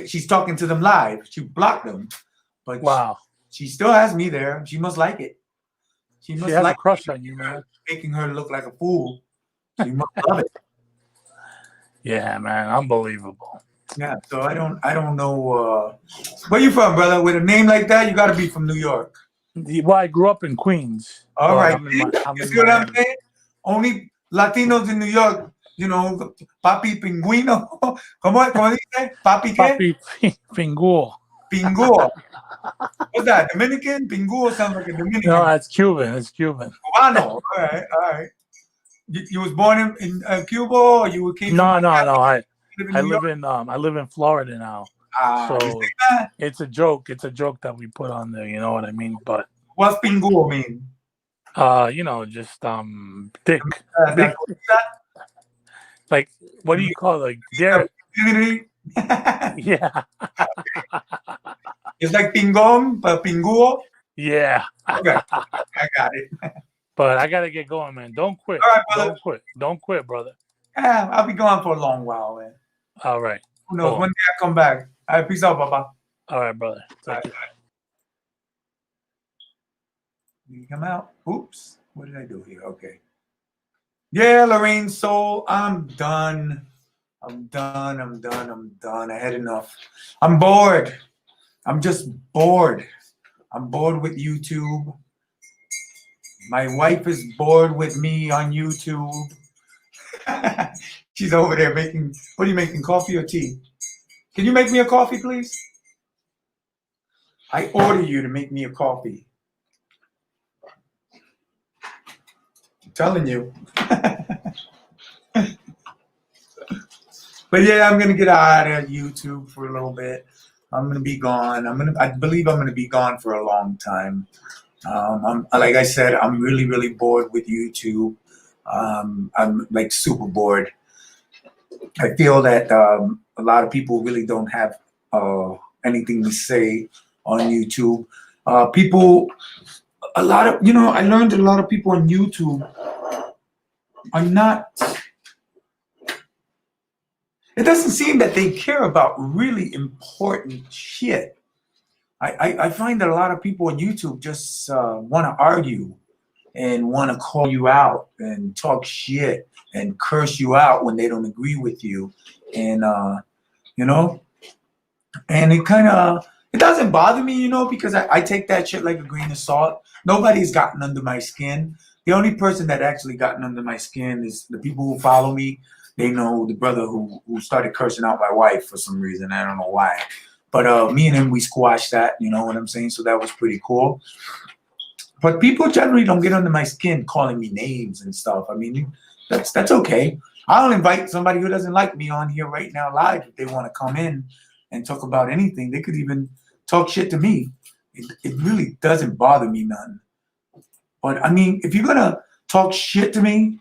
she's talking to them live. She blocked them, but Wow. she still has me there. She must like it. She must has like a crush on you, man. making her look like a fool. She must love it. Yeah, man. Unbelievable. Yeah. So I don't know. Where you from, brother? With a name like that, you got to be from New York. Well, I grew up in Queens. All right. I'm You in see what I'm Miami. saying? Only Latinos in New York, Papi Pingüino. ¿Cómo dice? ¿Papi qué? Papi Pinguo. Pinguo. What's that? Dominican? Pinguo sounds like a Dominican. No, it's Cuban. It's Cuban. Cubano. All right. You was born in Cuba, or you came No. from I New York? live in Florida now. You So see that? it's a joke. It's a joke that we put on there. You know what I mean? But What's Pinguo mean? just dick. That- Like, what do you call it? Like there? Yeah. It's like pingong, but pinguo. Yeah. Okay, I got it. But I gotta get going, man. Don't quit. All right, brother. Don't quit, brother. Yeah, I'll be gone for a long while, man. All right. Who knows? Cool. One day I come back. All right, peace out, Papa. All right, brother. All Take right. care. You come out. Oops. What did I do here? Okay. Yeah, Lorraine Soul, I'm done. I had enough. I'm bored. I'm just bored. I'm bored with YouTube. My wife is bored with me on YouTube. She's over there making, what are you making, coffee or tea? Can you make me a coffee, please? I order you to make me a coffee. I'm telling you. But yeah, I'm gonna get out of YouTube for a little bit. I'm gonna be gone. I believe I'm gonna be gone for a long time. I'm like I said, I'm really, really bored with YouTube. I'm like super bored. I feel that a lot of people really don't have anything to say on YouTube. I learned a lot of people on YouTube are not. It doesn't seem that they care about really important shit. I find that a lot of people on YouTube just want to argue and want to call you out and talk shit and curse you out when they don't agree with you. And, and it doesn't bother me, because I take that shit like a grain of salt. Nobody's gotten under my skin. The only person that actually gotten under my skin is the people who follow me. They know the brother who started cursing out my wife for some reason. I don't know why. But me and him, we squashed that, you know what I'm saying? So that was pretty cool. But people generally don't get under my skin calling me names and stuff. I mean, that's okay. I'll invite somebody who doesn't like me on here right now live if they want to come in and talk about anything. They could even talk shit to me. It really doesn't bother me none. But I mean, if you're gonna talk shit to me,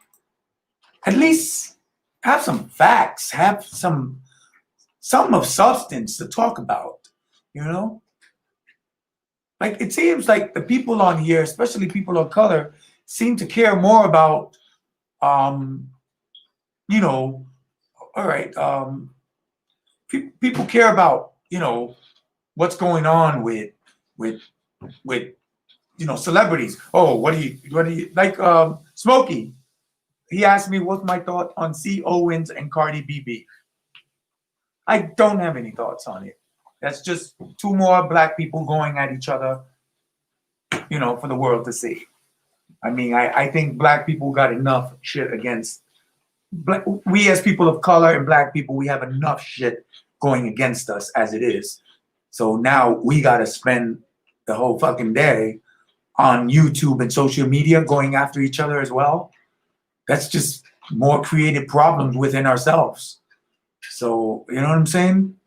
at least have some facts, have some of substance to talk about, you know? Like, it seems like the people on here, especially people of color, seem to care more about, you know, all right, people care about, you know, what's going on with, you know, celebrities. Oh, what do you, like, Smokey, he asked me what's my thought on C. Owens and Cardi B beef. I don't have any thoughts on it. That's just two more black people going at each other, you know, for the world to see. I mean, I think black people got enough shit against black. We as people of color and black people, we have enough shit going against us as it is. So now we got to spend the whole fucking day on YouTube and social media going after each other as well. That's just more creative problems within ourselves. So, you know what I'm saying?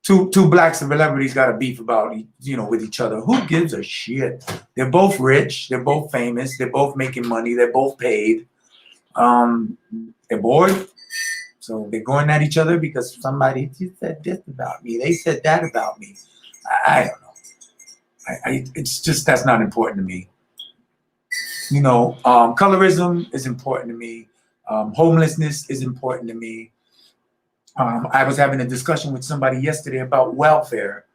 Two black celebrities got a beef about, you know, with each other. Who gives a shit? They're both rich. They're both famous. They're both making money. They're both paid. They're bored. So they're going at each other because somebody said this about me. They said that about me. I don't know. It's just, that's not important to me. You know, colorism is important to me. Homelessness is important to me. I was having a discussion with somebody yesterday about welfare.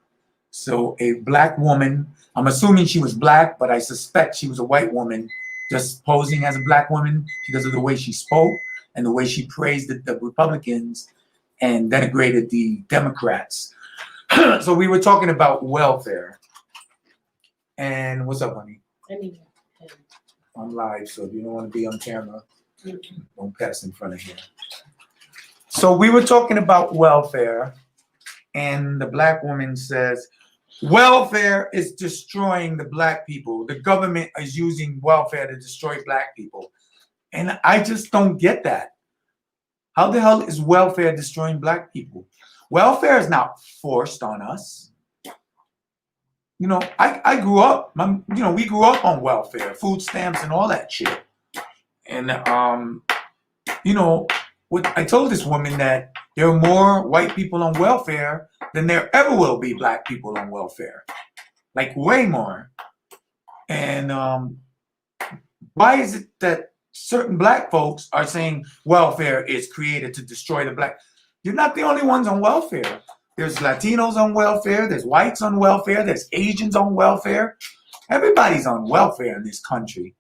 So a black woman, I'm assuming she was black, but I suspect she was a white woman just posing as a black woman because of the way she spoke and the way she praised the Republicans and denigrated the Democrats. So we were talking about welfare. And what's up, honey? I'm live, so if you don't want to be on camera, don't pass in front of here. So we were talking about welfare, and the black woman says, welfare is destroying the black people. The government is using welfare to destroy black people. And I just don't get that. How the hell is welfare destroying black people? Welfare is not forced on us. You know, I grew up, you know, we grew up on welfare, food stamps and all that shit. And, you know, I told this woman that there are more white people on welfare than there ever will be black people on welfare. Like, way more. And why is it that certain black folks are saying welfare is created to destroy the black? You're not the only ones on welfare. There's Latinos on welfare. There's whites on welfare. There's Asians on welfare. Everybody's on welfare in this country.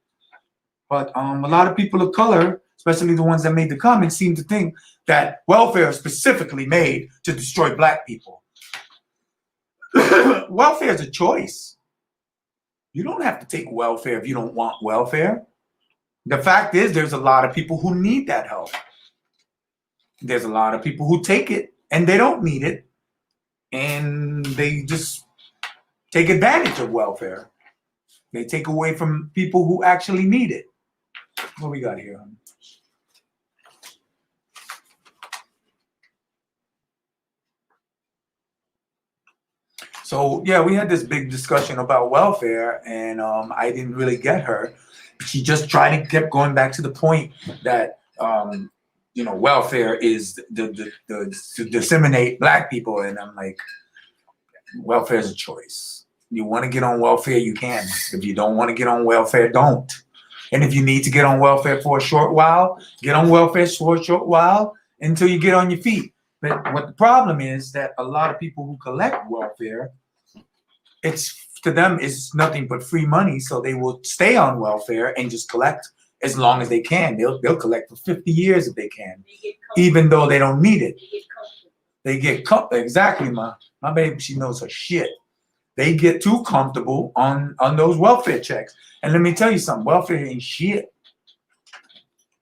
But a lot of people of color, especially the ones that made the comments, seem to think that welfare is specifically made to destroy black people. Welfare is a choice. You don't have to take welfare if you don't want welfare. The fact is, there's a lot of people who need that help. There's a lot of people who take it and they don't need it. And they just take advantage of welfare. They take away from people who actually need it. What we got here? So yeah, we had this big discussion about welfare, and I didn't really get her. She just kept going back to the point that you know, welfare is to disseminate black people, and I'm like, welfare is a choice. You want to get on welfare, you can. If you don't want to get on welfare, don't. And if you need to get on welfare for a short while, get on welfare for a short while until you get on your feet. But what the problem is that a lot of people who collect welfare, to them it's nothing but free money, so they will stay on welfare and just collect as long as they can. They'll collect for 50 years if they can, even though they don't need it. They get exactly, my baby, she knows her shit. They get too comfortable on those welfare checks. And let me tell you something, welfare ain't shit.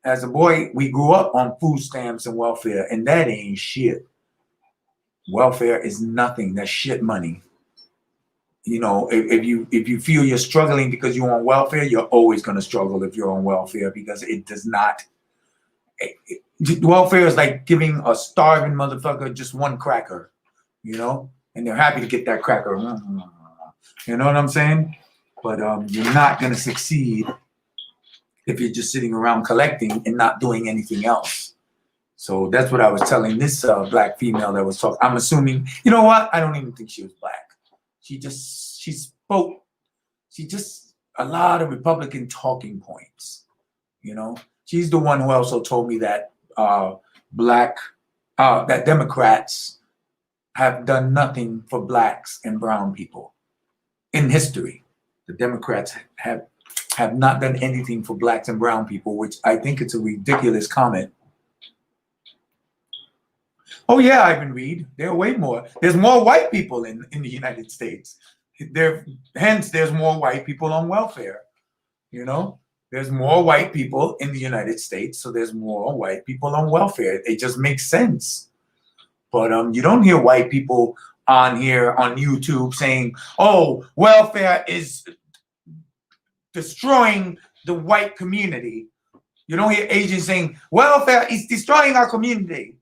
As a boy, we grew up on food stamps and welfare, and that ain't shit. Welfare is nothing. That's shit money. You know, if you feel you're struggling because you're on welfare, you're always going to struggle if you're on welfare, because it does not. Welfare is like giving a starving motherfucker just one cracker, you know, and they're happy to get that cracker. You know what I'm saying? But you're not going to succeed if you're just sitting around collecting and not doing anything else. So that's what I was telling this black female that was talking. I'm assuming, you know what? I don't even think she was black. She spoke, a lot of Republican talking points, you know? She's the one who also told me that that Democrats have done nothing for blacks and brown people in history. The Democrats have not done anything for blacks and brown people, which I think it's a ridiculous comment. Oh yeah, Ivan Reed. There are way more. There's more white people in the United States. Hence, there's more white people on welfare. You know, there's more white people in the United States, so there's more white people on welfare. It just makes sense. But you don't hear white people on here on YouTube saying, "Oh, welfare is destroying the white community." You don't hear Asians saying, "Welfare is destroying our community."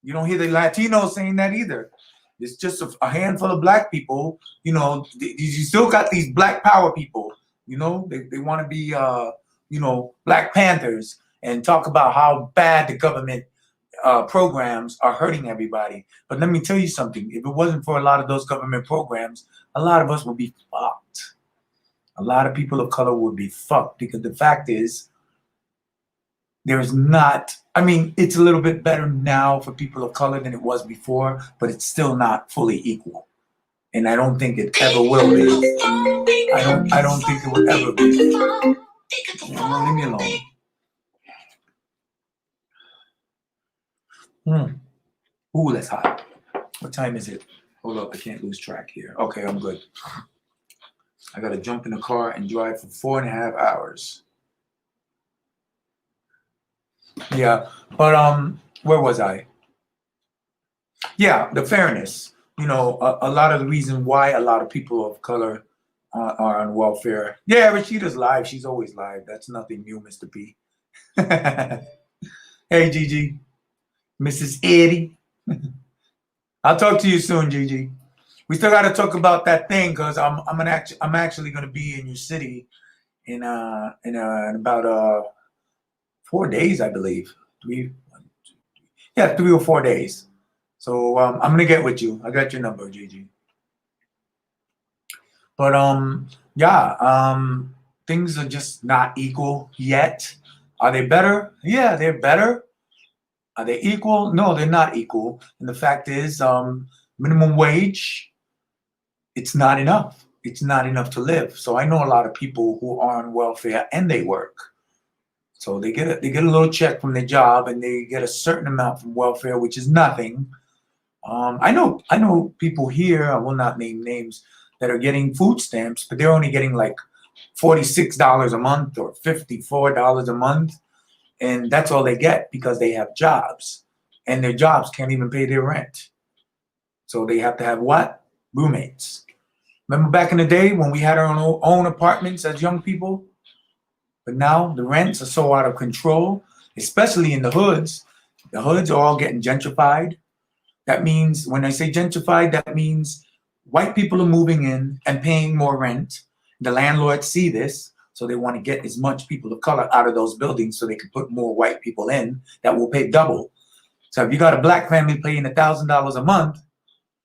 You don't hear the Latinos saying that either. It's just a handful of black people. You know, you still got these black power people. You know, they want to be, you know, Black Panthers and talk about how bad the government programs are hurting everybody. But let me tell you something. If it wasn't for a lot of those government programs, a lot of us would be fucked. A lot of people of color would be fucked because the fact is, there's not, I mean, it's a little bit better now for people of color than it was before, but it's still not fully equal. And I don't think it ever will be. I don't think it will ever be. No, leave me alone. Ooh, that's hot. What time is it? Hold up, I can't lose track here. Okay, I'm good. I gotta jump in the car and drive for 4.5 hours. Yeah, but where was I? Yeah, the fairness. You know, a lot of the reason why a lot of people of color are on welfare. Yeah, Rashida's live. She's always live. That's nothing new, Mr. P. Hey, Gigi, Mrs. Eddie. I'll talk to you soon, Gigi. We still got to talk about that thing because I'm actually going to be in your city in about 4 days, I believe. 3 or 4 days. So I'm gonna get with you. I got your number, Gigi. But things are just not equal yet. Are they better? Yeah, they're better. Are they equal? No, they're not equal. And the fact is, minimum wage, it's not enough. It's not enough to live. So I know a lot of people who are on welfare and they work. So they get a little check from their job and they get a certain amount from welfare, which is nothing. I know people here, I will not name names, that are getting food stamps, but they're only getting like $46 a month or $54 a month. And that's all they get because they have jobs. And their jobs can't even pay their rent. So they have to have what? Roommates. Remember back in the day when we had our own apartments as young people? But now the rents are so out of control, especially in the hoods. The hoods are all getting gentrified. That means, when I say gentrified, that means white people are moving in and paying more rent. The landlords see this, so they want to get as much people of color out of those buildings so they can put more white people in that will pay double. So if you got a black family paying $1,000 a month,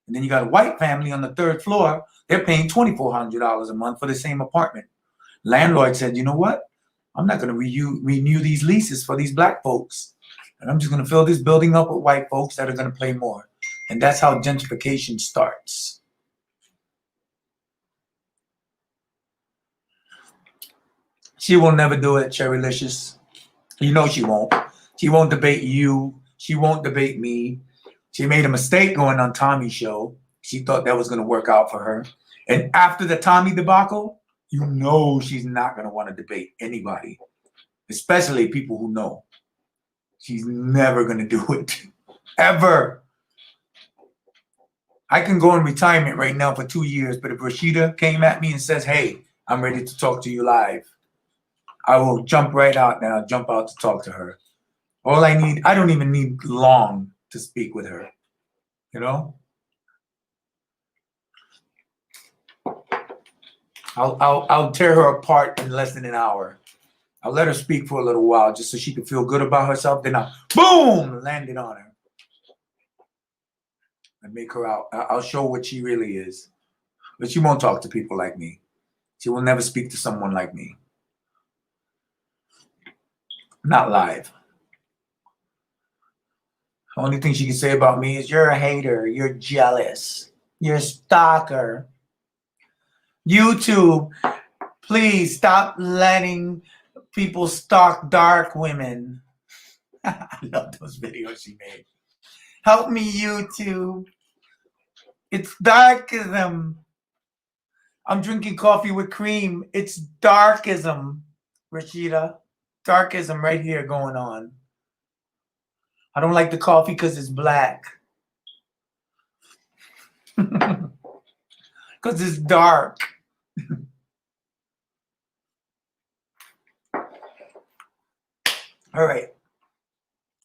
and then you got a white family on the 3rd floor, they're paying $2,400 a month for the same apartment. Landlord said, you know what? I'm not going to renew these leases for these black folks. And I'm just going to fill this building up with white folks that are going to pay more. And that's how gentrification starts. She will never do it, Cherrylicious. You know she won't. She won't debate you. She won't debate me. She made a mistake going on Tommy's show. She thought that was going to work out for her. And after the Tommy debacle, you know she's not going to want to debate anybody, especially people who know. She's never going to do it. Ever. I can go in retirement right now for 2 years, but if Rashida came at me and says, hey, I'm ready to talk to you live, I will jump right out and I'll jump out to talk to her. I don't even need long to speak with her, you know? I'll tear her apart in less than an hour. I'll let her speak for a little while just so she can feel good about herself. Then I'll, boom, land it on her. And make her out. I'll show what she really is. But she won't talk to people like me. She will never speak to someone like me. Not live. The only thing she can say about me is, you're a hater, you're jealous, you're a stalker. YouTube, please stop letting people stalk dark women. I love those videos she made. Help me, YouTube. It's darkism. I'm drinking coffee with cream. It's darkism, Rashida. Darkism right here going on. I don't like the coffee because it's black. Because it's dark. All right.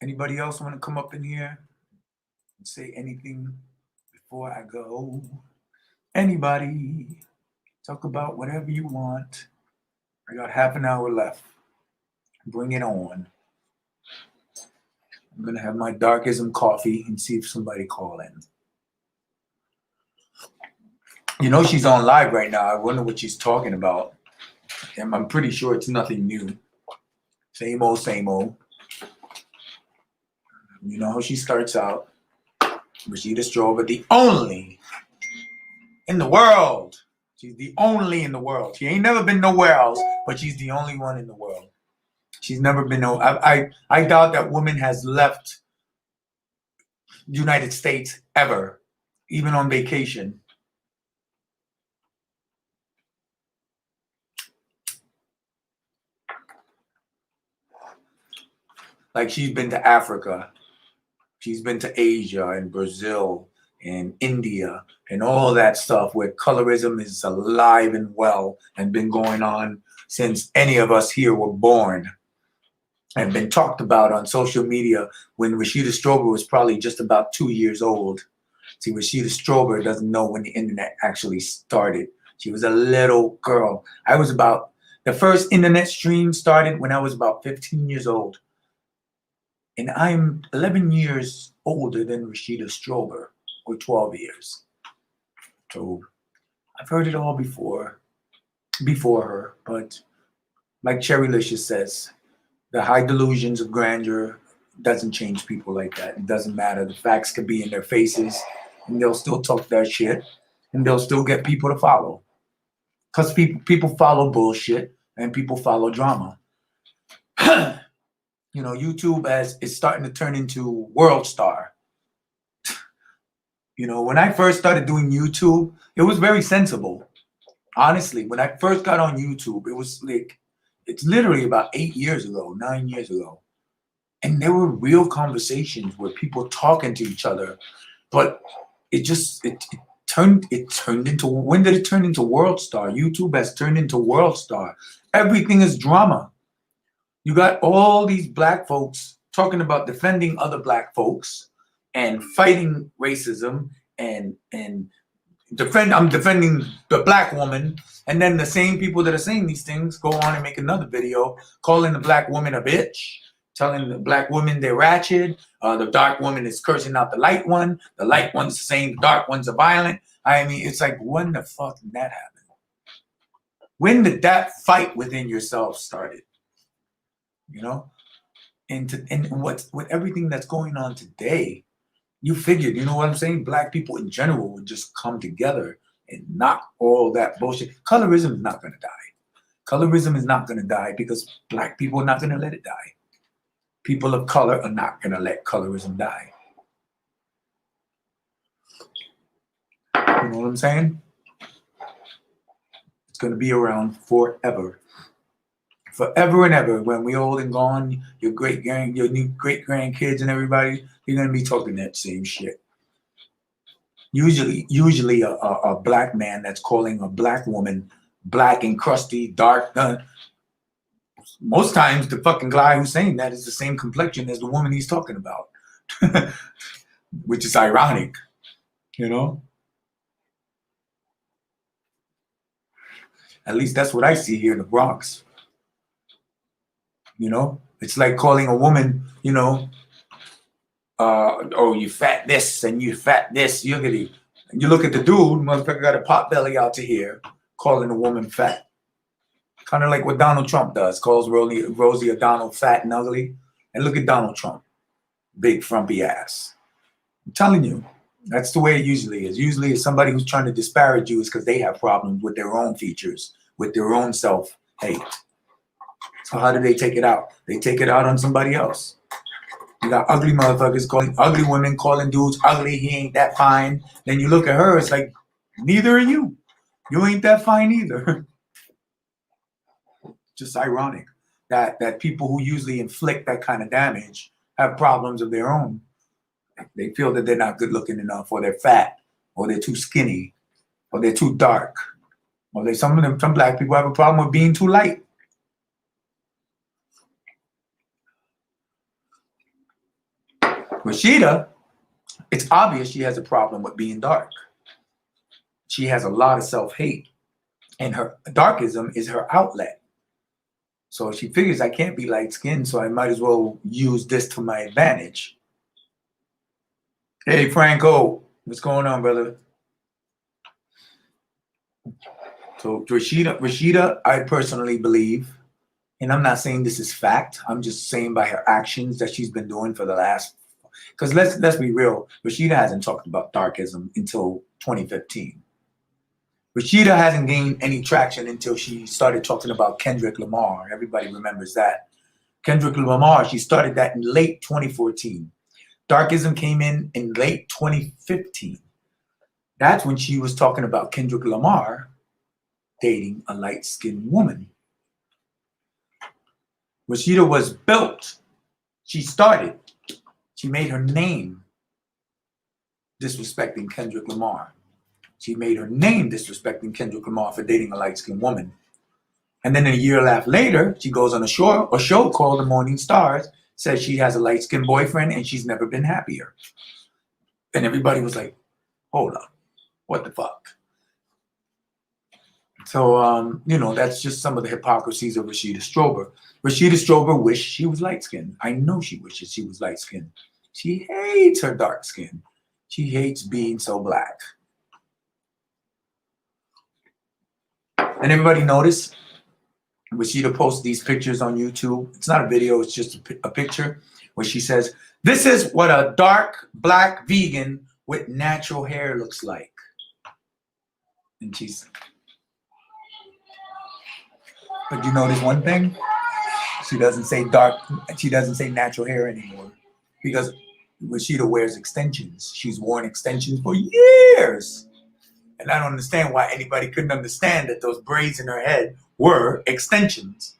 Anybody else want to come up in here and say anything before I go? Anybody? Talk about whatever you want. I got half an hour left. Bring it on. I'm going to have my darkism coffee and see if somebody call in. You know she's on live right now. I wonder what she's talking about. And I'm pretty sure it's nothing new. Same old, same old. You know how she starts out. Rashida Strober, the only in the world. She's the only in the world. She ain't never been nowhere else, but she's the only one in the world. She's never been no. I doubt that woman has left the United States ever, even on vacation. Like, she's been to Africa, she's been to Asia and Brazil and India and all that stuff where colorism is alive and well and been going on since any of us here were born and been talked about on social media when Rashida Strober was probably just about 2 years old. See, Rashida Strober doesn't know when the internet actually started. She was a little girl. The first internet stream started when I was about 15 years old. And I'm 11 years older than Rashida Strober, or 12 years. So I've heard it all before her. But like Cherry Licious says, the high delusions of grandeur doesn't change people like that. It doesn't matter. The facts could be in their faces, and they'll still talk that shit, and they'll still get people to follow. Because people follow bullshit, and people follow drama. You know, YouTube is starting to turn into World Star. You know, when I first started doing YouTube, it was very sensible. Honestly, when I first got on YouTube, it was like, it's literally about 8 years ago, 9 years ago. And there were real conversations where people talking to each other, but it turned into, when did it turn into World Star? YouTube has turned into World Star. Everything is drama. You got all these black folks talking about defending other black folks and fighting racism and I'm defending the black woman, and then the same people that are saying these things go on and make another video calling the black woman a bitch, telling the black woman they're ratchet, the dark woman is cursing out the light one, the light one's saying the dark ones are violent. I mean, it's like, when the fuck did that happen? When did that fight within yourself started? You know, and with everything that's going on today, you figured, you know what I'm saying? Black people in general would just come together and knock all that bullshit. Colorism is not going to die. Colorism is not going to die because black people are not going to let it die. People of color are not going to let colorism die. You know what I'm saying? It's going to be around forever. Forever and ever. When we old and gone, your new great grandkids and everybody, you're gonna be talking that same shit. Usually a black man that's calling a black woman black and crusty, dark. Most times the fucking guy who's saying that is the same complexion as the woman he's talking about, which is ironic, you know. At least that's what I see here in the Bronx. You know, it's like calling a woman, you know, oh, you fat this and you fat this. You look at the dude, motherfucker got a pot belly out to here, calling a woman fat. Kind of like what Donald Trump does, calls Rosie O'Donnell fat and ugly. And look at Donald Trump, big frumpy ass. I'm telling you, that's the way it usually is. Usually it's somebody who's trying to disparage you is because they have problems with their own features, with their own self-hate. So how do they take it out? They take it out on somebody else. You got ugly motherfuckers calling ugly women, calling dudes ugly. He ain't that fine. Then you look at her, it's like, neither are you. You ain't that fine either. Just ironic that people who usually inflict that kind of damage have problems of their own. They feel that they're not good looking enough, or they're fat, or they're too skinny, or they're too dark. Or some black people have a problem with being too light. Rashida, it's obvious she has a problem with being dark. She has a lot of self-hate, and her darkism is her outlet. So she figures I can't be light-skinned, so I might as well use this to my advantage. Hey, Franco, what's going on, brother? So Rashida, I personally believe, and I'm not saying this is fact, I'm just saying by her actions that she's been doing for the last, because let's be real, Rashida hasn't talked about darkism until 2015. Rashida hasn't gained any traction until she started talking about Kendrick Lamar. Everybody remembers that. Kendrick Lamar, she started that in late 2014. Darkism came in late 2015. That's when she was talking about Kendrick Lamar dating a light-skinned woman. Rashida was built. She started. She made her name disrespecting Kendrick Lamar. She made her name disrespecting Kendrick Lamar for dating a light-skinned woman. And then a year and a half later, she goes on a show called The Morning Stars, says she has a light-skinned boyfriend and she's never been happier. And everybody was like, hold up, what the fuck? So, you know, that's just some of the hypocrisies of Rashida Strober. Rashida Strober wished she was light-skinned. I know she wishes she was light-skinned. She hates her dark skin. She hates being so black. And everybody notice Rashida posts these pictures on YouTube. It's not a video, it's just a picture where she says, this is what a dark black vegan with natural hair looks like. And but you notice one thing? She doesn't say dark, she doesn't say natural hair anymore. Because Rashida wears extensions. She's worn extensions for years. And I don't understand why anybody couldn't understand that those braids in her head were extensions.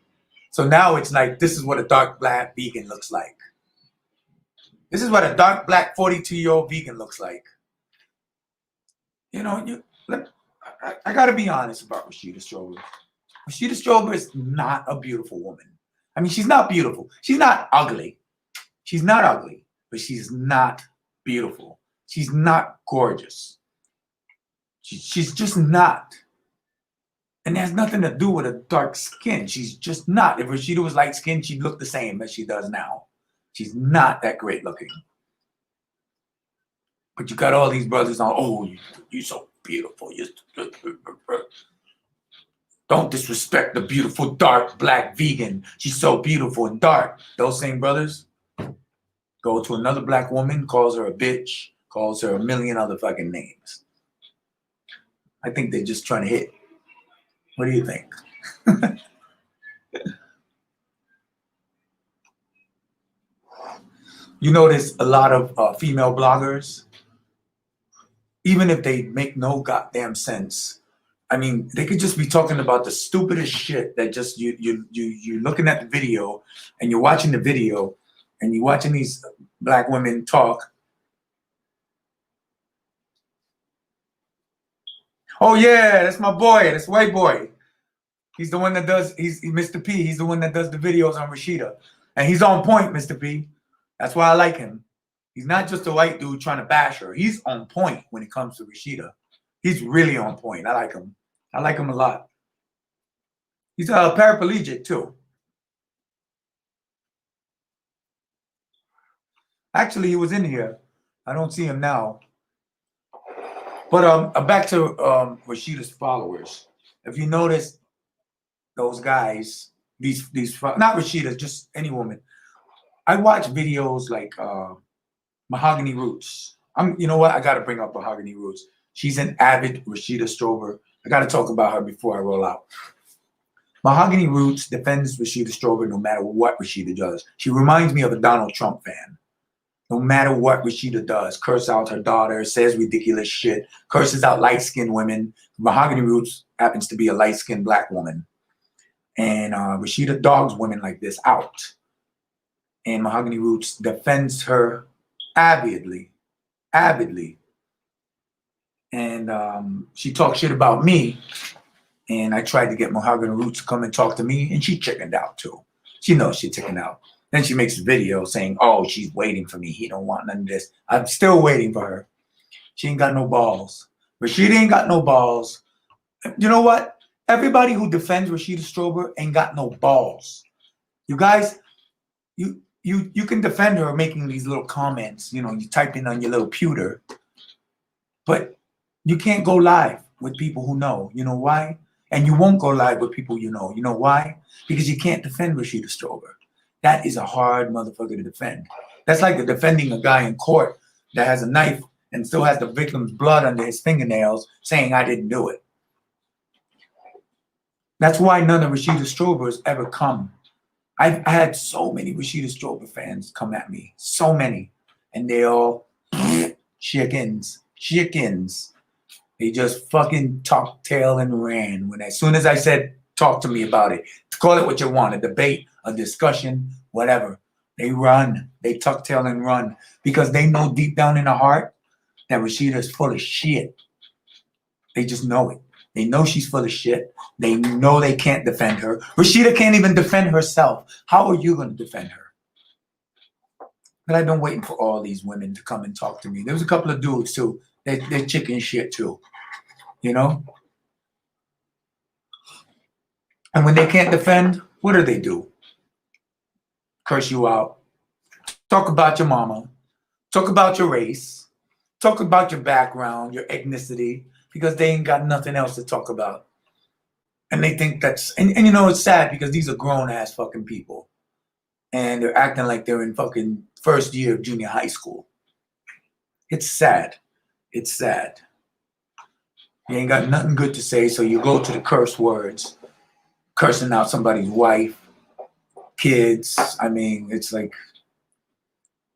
So now it's like, this is what a dark black vegan looks like. This is what a dark black 42-year-old vegan looks like. You know, I got to be honest about Rashida Strober. Rashida Strober is not a beautiful woman. I mean, she's not beautiful. She's not ugly. She's not ugly, but she's not beautiful. She's not gorgeous. She's just not. And it has nothing to do with a dark skin. She's just not. If Rashida was light skinned, she'd look the same as she does now. She's not that great looking. But you got all these brothers on, oh, you're so beautiful. Don't disrespect the beautiful dark black vegan. She's so beautiful and dark. Those same brothers go to another black woman, calls her a bitch, calls her a million other fucking names. I think they're just trying to hit. What do you think? You notice a lot of female bloggers, even if they make no goddamn sense. I mean, they could just be talking about the stupidest shit that just you're looking at the video and you're watching the video and you're watching these black women talk. Oh yeah, that's my boy, that's white boy. He's the one that does, he's Mr. P. He's the one that does the videos on Rashida. And he's on point, Mr. P. That's why I like him. He's not just a white dude trying to bash her. He's on point when it comes to Rashida. He's really on point. I like him. I like him a lot. He's a paraplegic too. Actually, he was in here. I don't see him now. But back to Rashida's followers. If you notice, those guys, these not Rashida, just any woman. I watch videos like Mahogany Roots. You know what? I got to bring up Mahogany Roots. She's an avid Rashida Strober. I got to talk about her before I roll out. Mahogany Roots defends Rashida Strober no matter what Rashida does. She reminds me of a Donald Trump fan. No matter what Rashida does, curse out her daughter, says ridiculous shit, curses out light-skinned women. Mahogany Roots happens to be a light-skinned black woman. And Rashida dogs women like this out. And Mahogany Roots defends her avidly. And she talks shit about me. And I tried to get Mahogany Roots to come and talk to me, and she chickened out too. She knows she chickened out. Then she makes a video saying, oh, she's waiting for me. He don't want none of this. I'm still waiting for her. She ain't got no balls. Rashida ain't got no balls. You know what? Everybody who defends Rashida Strober ain't got no balls. You guys, you can defend her making these little comments. You know, you type in on your little pewter. But you can't go live with people who know. You know why? And you won't go live with people you know. You know why? Because you can't defend Rashida Strober. That is a hard motherfucker to defend. That's like defending a guy in court that has a knife and still has the victim's blood under his fingernails saying, I didn't do it. That's why none of Rashida Strobers ever come. I had so many Rashida Strober fans come at me. So many. And they all chickens. They just fucking talked tail and ran. As soon as I said, talk to me about it, call it what you want, a debate, a discussion, whatever. They run. They tuck tail and run because they know deep down in their heart that Rashida is full of shit. They just know it. They know she's full of shit. They know they can't defend her. Rashida can't even defend herself. How are you going to defend her? But I've been waiting for all these women to come and talk to me. There was a couple of dudes too. They're chicken shit too. You know? And when they can't defend, what do? Curse you out. Talk about your mama. Talk about your race. Talk about your background, your ethnicity, because they ain't got nothing else to talk about. And they think that's, and you know, it's sad because these are grown ass fucking people. And they're acting like they're in fucking first year of junior high school. It's sad. It's sad. You ain't got nothing good to say, so you go to the curse words, cursing out somebody's wife, kids. I mean, it's like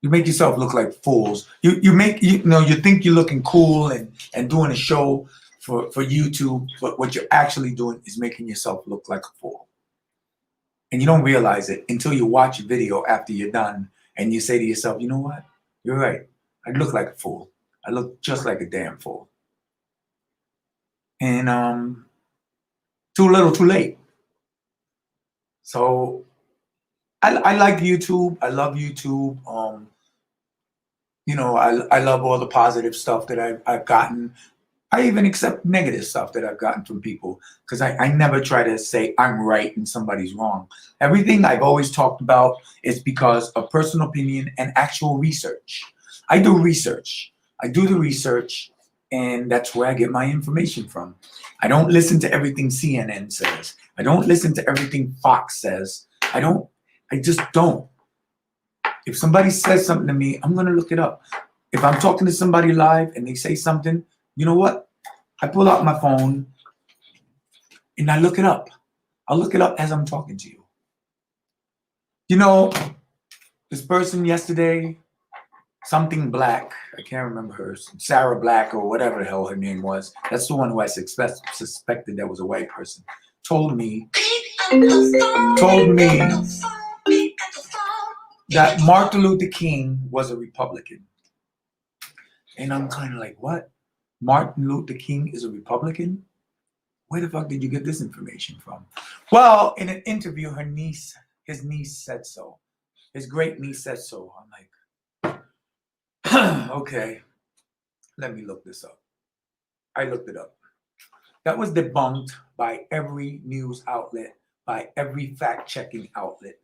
you make yourself look like fools. You think you're looking cool and doing a show for YouTube, but what you're actually doing is making yourself look like a fool. And you don't realize it until you watch a video after you're done and you say to yourself, you know what? You're right. I look like a fool. I look just like a damn fool. And too little, too late. So I like YouTube. I love YouTube. You know, I love all the positive stuff that I've gotten. I even accept negative stuff that I've gotten from people because I never try to say I'm right and somebody's wrong. Everything I've always talked about is because of personal opinion and actual research. I do research. I do the research, and that's where I get my information from. I don't listen to everything CNN says. I don't listen to everything Fox says. I just don't. If somebody says something to me, I'm going to look it up. If I'm talking to somebody live and they say something, you know what? I pull out my phone and I look it up. I'll look it up as I'm talking to you. You know, this person yesterday, something Black, I can't remember her, Sarah Black or whatever the hell her name was. That's the one who I suspected that was a white person. Told me that Martin Luther King was a Republican. And I'm kind of like, what? Martin Luther King is a Republican? Where the fuck did you get this information from? Well, in an interview, his niece said so. His great niece said so. I'm like, okay, let me look this up. I looked it up. That was debunked by every news outlet, by every fact-checking outlet.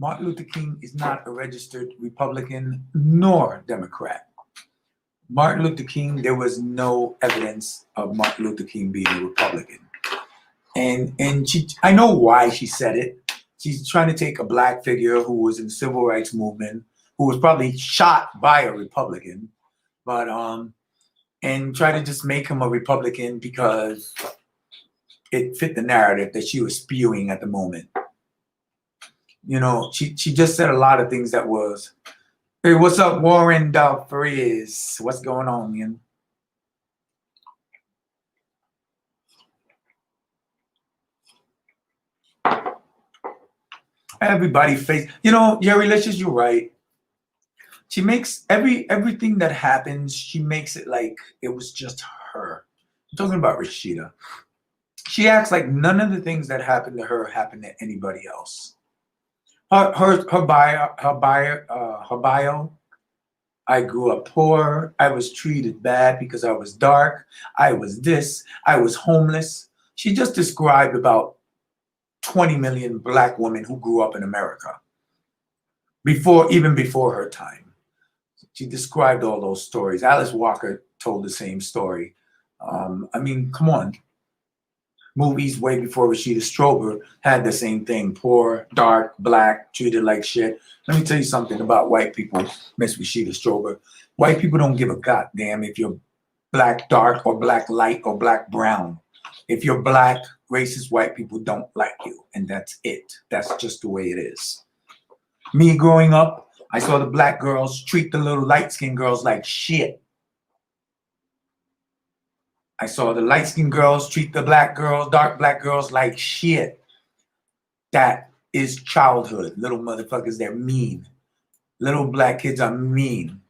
Martin Luther King is not a registered Republican nor Democrat. Martin Luther King, there was no evidence of Martin Luther King being a Republican. And I know why she said it. She's trying to take a black figure who was in the civil rights movement, who was probably shot by a Republican, but and try to just make him a Republican because it fit the narrative that she was spewing at the moment. You know, she just said a lot of things that was, hey, what's up, Warren Dalfries? What's going on, man? Everybody face, you know, Jerry Licious, you're right. She makes everything that happens, she makes it like it was just her. I'm talking about Rashida. She acts like none of the things that happened to her happened to anybody else. Her bio. I grew up poor. I was treated bad because I was dark. I was this. I was homeless. She just described about 20 million black women who grew up in America even before her time. She described all those stories. Alice Walker told the same story. I mean, come on. Movies way before Rashida Strober had the same thing. Poor, dark, black, treated like shit. Let me tell you something about white people, Miss Rashida Strober. White people don't give a goddamn if you're black dark or black light or black brown. If you're black, racist white people don't like you. And that's it. That's just the way it is. Me growing up, I saw the black girls treat the little light-skinned girls like shit. I saw the light-skinned girls treat the black girls, dark black girls like shit. That is childhood. Little motherfuckers, they're mean. Little black kids are mean.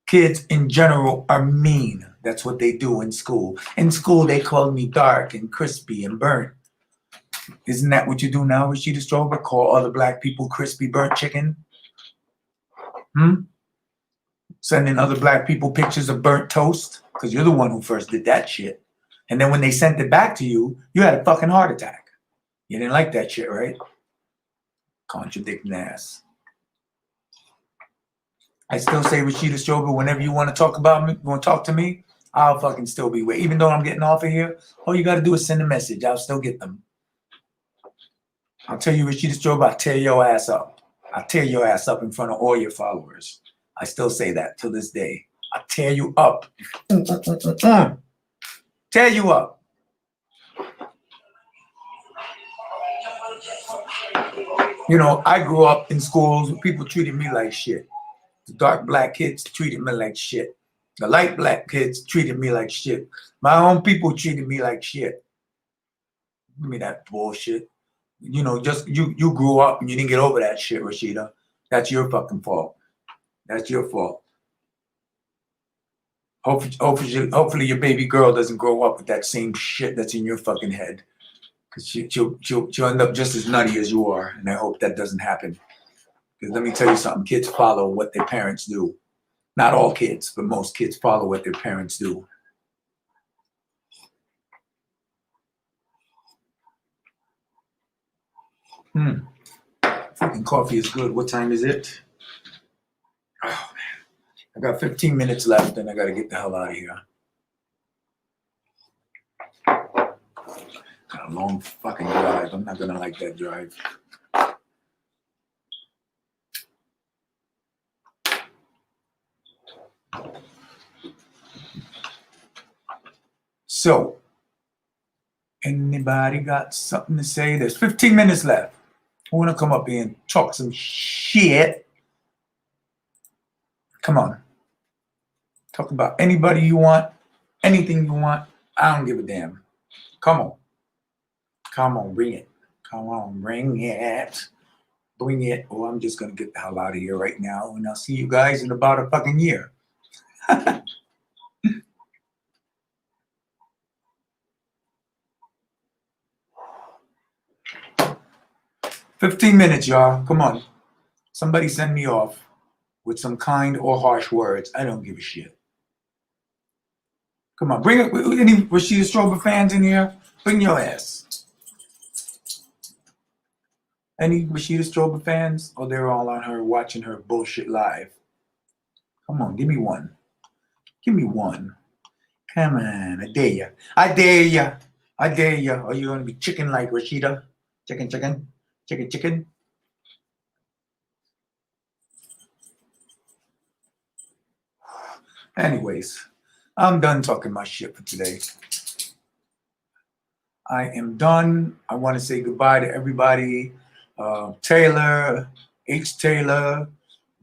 Kids in general are mean. That's what they do in school. In school, they call me dark and crispy and burnt. Isn't that what you do now, Rashida Strober? Call other black people crispy burnt chicken? Sending other black people pictures of burnt toast? Because you're the one who first did that shit. And then when they sent it back to you, you had a fucking heart attack. You didn't like that shit, right? Contradicting ass. I still say Rashida Strober, whenever you want to talk about me, you want to talk to me, I'll fucking still be waiting. Even though I'm getting off of here, all you got to do is send a message. I'll still get them. I'll tell you, Rashida Strober, I'll tear your ass up. I'll tear your ass up in front of all your followers. I still say that to this day. I'll tear you up. Tear you up. You know, I grew up in schools where people treated me like shit. The dark black kids treated me like shit. The light black kids treated me like shit. My own people treated me like shit. Give me that bullshit. You know, just you grew up and you didn't get over that shit, Rashida. That's your fucking fault. That's your fault. Hopefully your baby girl doesn't grow up with that same shit that's in your fucking head. Because she'll end up just as nutty as you are. And I hope that doesn't happen. Because let me tell you something, kids follow what their parents do. Not all kids, but most kids follow what their parents do. Fucking coffee is good. What time is it? Oh, man. I got 15 minutes left and I got to get the hell out of here. Got a long fucking drive. I'm not going to like that drive. So, anybody got something to say? There's 15 minutes left. I want to come up here and talk some shit. Come on. Talk about anybody you want, anything you want. I don't give a damn. Come on. Come on, bring it. Come on, bring it. Bring it. Oh, I'm just going to get the hell out of here right now. And I'll see you guys in about a fucking year. 15 minutes, y'all. Come on. Somebody send me off with some kind or harsh words. I don't give a shit. Come on. Bring it. Any Rashida Strober fans in here? Bring your ass. Any Rashida Strober fans? Or they're all on her watching her bullshit live? Come on, give me one. Give me one. Come on, I dare ya. I dare ya. I dare ya. Are you gonna be chicken like Rashida? Chicken, chicken, chicken, chicken. Anyways, I'm done talking my shit for today. I am done. I want to say goodbye to everybody. Taylor, H. Taylor,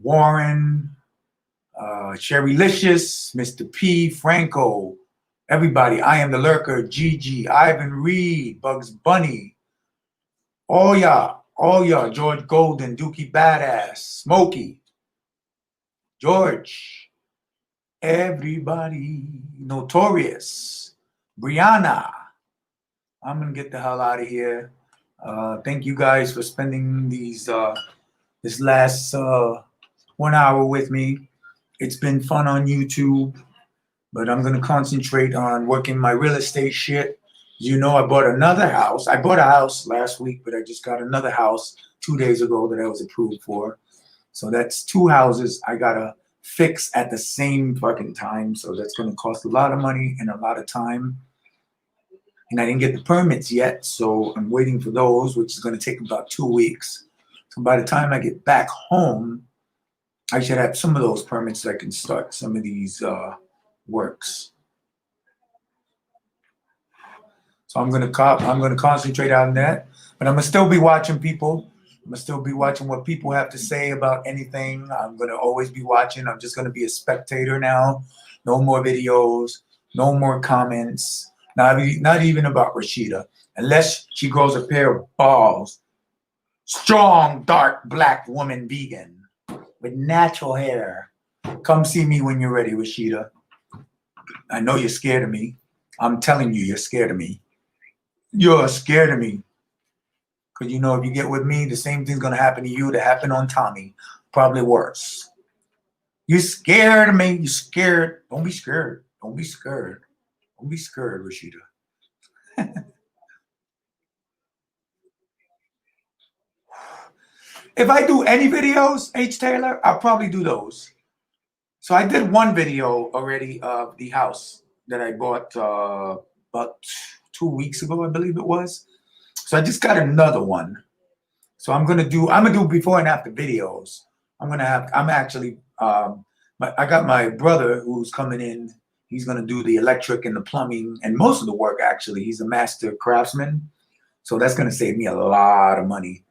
Warren, Sherry Licious, Mr. P, Franco, everybody. I am the Lurker, Gigi, Ivan Reed, Bugs Bunny, all y'all, George Golden, Dookie Badass, Smokey, George, everybody, Notorious, Brianna. I'm gonna get the hell out of here. Thank you guys for spending this last 1 hour with me. It's been fun on YouTube, but I'm gonna concentrate on working my real estate shit. You know, I bought another house. I bought a house last week, but I just got another house 2 days ago that I was approved for. So that's 2 houses I gotta fix at the same fucking time. So that's gonna cost a lot of money and a lot of time. And I didn't get the permits yet, so I'm waiting for those, which is going to take about 2 weeks. So by the time I get back home, I should have some of those permits so I can start some of these works. So I'm going to concentrate on that, but I'm going to still be watching people. I'm going to still be watching what people have to say about anything. I'm going to always be watching. I'm just going to be a spectator now. No more videos, no more comments. Not even about Rashida, unless she grows a pair of balls. Strong, dark, black woman vegan with natural hair. Come see me when you're ready, Rashida. I know you're scared of me. I'm telling you, you're scared of me. You're scared of me. Because you know, if you get with me, the same thing's going to happen to you that happened on Tommy. Probably worse. You're scared of me. You're scared. Don't be scared. Don't be scared. Don't be scared, Rashida. If I do any videos, H. Taylor, I'll probably do those. So I did one video already of the house that I bought about 2 weeks ago, I believe it was. So I just got another one. So I'm gonna do before and after videos. I got my brother who's coming in. He's gonna do the electric and the plumbing and most of the work actually. He's a master craftsman. So that's gonna save me a lot of money.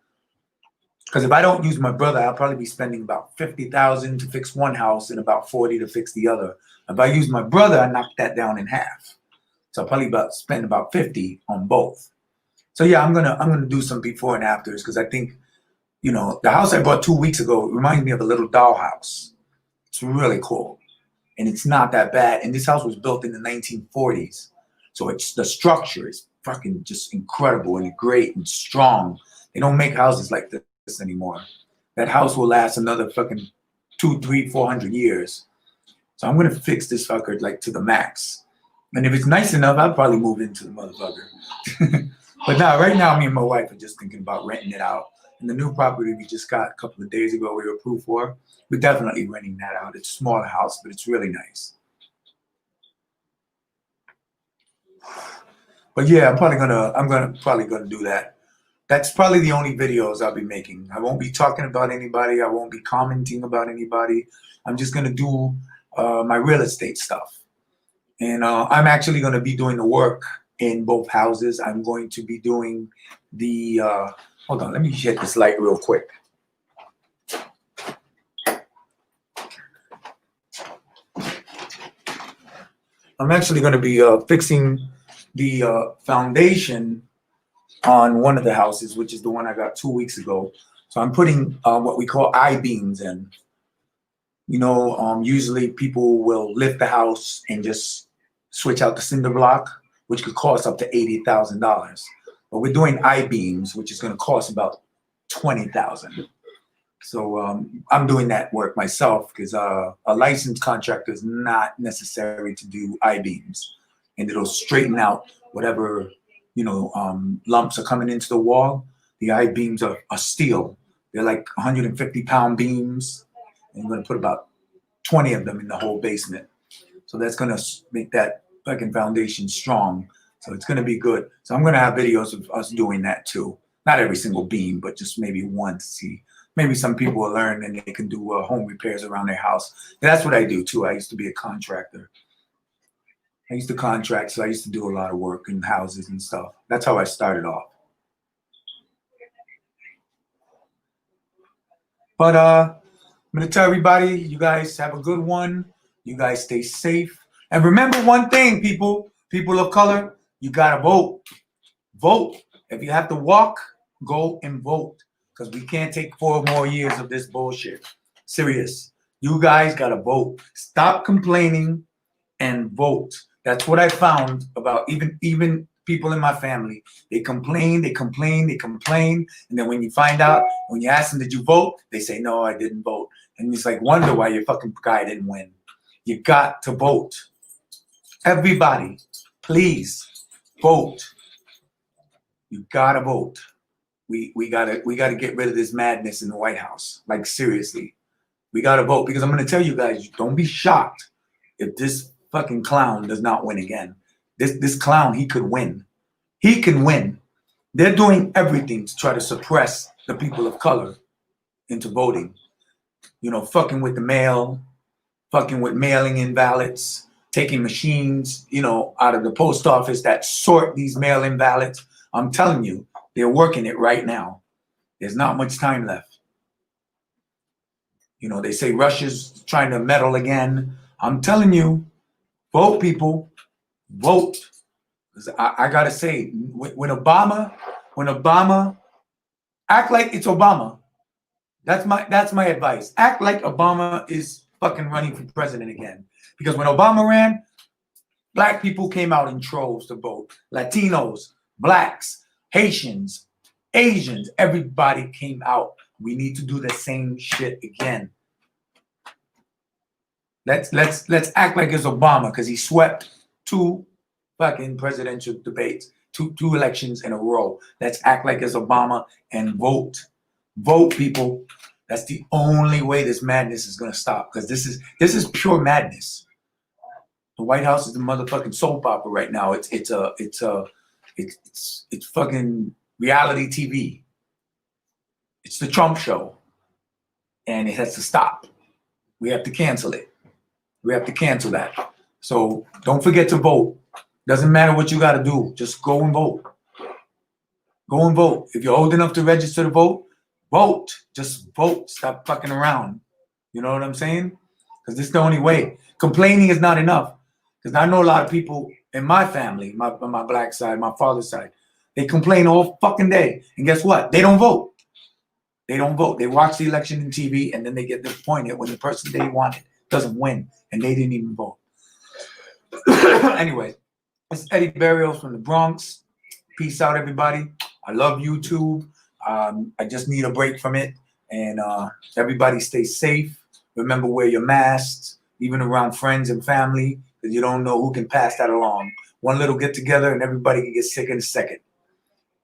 Because if I don't use my brother, I'll probably be spending about $50,000 to fix one house and about 40 to fix the other. If I use my brother, I knock that down in half. So I'll probably spend about 50 on both. So yeah, I'm gonna do some before and afters because I think, you know, the house I bought 2 weeks ago reminds me of a little dollhouse. It's really cool, and it's not that bad. And this house was built in the 1940s, so the structure is fucking just incredible and great and strong. They don't make houses like this anymore. That house will last another fucking 200, 300, 400 years. So I'm gonna fix this fucker like to the max. And if it's nice enough, I'll probably move into the motherfucker. But now, right now, me and my wife are just thinking about renting it out. And the new property we just got a couple of days ago, we were approved for. We're definitely renting that out. It's a smaller house, but it's really nice. But yeah, I'm probably gonna do that. That's probably the only videos I'll be making. I won't be talking about anybody. I won't be commenting about anybody. I'm just going to do my real estate stuff. And I'm actually going to be doing the work in both houses. I'm going to be doing the, hold on, let me hit this light real quick. I'm actually going to be fixing the foundation on one of the houses, which is the one I got 2 weeks ago. So I'm putting what we call I-beams in. You know, usually people will lift the house and just switch out the cinder block, which could cost up to $80,000. But we're doing I-beams, which is going to cost about $20,000. So I'm doing that work myself because a licensed contractor is not necessary to do I-beams, and it'll straighten out whatever, you know, lumps are coming into the wall. The I-beams are steel. They're like 150-pound beams. And you're going to put about 20 of them in the whole basement. So that's going to make that fucking foundation strong. So it's going to be good. So I'm going to have videos of us doing that too. Not every single beam, but just maybe one to see. Maybe some people will learn and they can do home repairs around their house. That's what I do too. I used to be a contractor. I used to contract, so I used to do a lot of work in houses and stuff. That's how I started off. But I'm going to tell everybody, you guys have a good one. You guys stay safe. And remember one thing, people of color, you got to vote. Vote. If you have to walk, go and vote. Because we can't take 4 more years of this bullshit. Serious. You guys got to vote. Stop complaining and vote. That's what I found about even people in my family. They complain. And then when you find out, when you ask them, did you vote? They say, no, I didn't vote. And it's like, wonder why your fucking guy didn't win. You got to vote. Everybody, please vote. You gotta vote. We gotta get rid of this madness in the White House. Like seriously, we gotta vote, because I'm gonna tell you guys, don't be shocked if this fucking clown does not win again. This clown, he could win. He can win. They're doing everything to try to suppress the people of color into voting. You know, fucking with the mail, fucking with mailing in ballots, taking machines, you know, out of the post office that sort these mail-in ballots. I'm telling you, they're working it right now. There's not much time left. You know, they say Russia's trying to meddle again. I'm telling you, vote, people, vote. I gotta say, when Obama, act like it's Obama. That's my advice. Act like Obama is fucking running for president again. Because when Obama ran, black people came out in troves to vote. Latinos, blacks, Haitians, Asians, everybody came out. We need to do the same shit again. Let's act like it's Obama, because he swept 2 fucking presidential debates, two elections in a row. Let's act like it's Obama and vote. Vote, people. That's the only way this madness is gonna stop, because this is pure madness. The White House is the motherfucking soap opera right now. It's fucking reality TV. It's the Trump show, and it has to stop. We have to cancel it. We have to cancel that. So don't forget to vote. Doesn't matter what you got to do. Just go and vote. Go and vote. If you're old enough to register to vote, vote. Just vote. Stop fucking around. You know what I'm saying? Because this is the only way. Complaining is not enough. Because I know a lot of people in my family, my black side, my father's side, they complain all fucking day. And guess what? They don't vote. They don't vote. They watch the election on TV, and then they get disappointed when the person they wanted doesn't win, and they didn't even vote. Anyway, it's Eddie Berrios from the Bronx. Peace out, everybody. I love YouTube. I just need a break from it. And everybody stay safe. Remember, wear your masks, even around friends and family, because you don't know who can pass that along. One little get together and everybody can get sick in a second.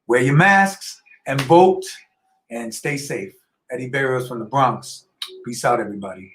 Wear your masks and vote and stay safe. Eddie Berrios from the Bronx. Peace out, everybody.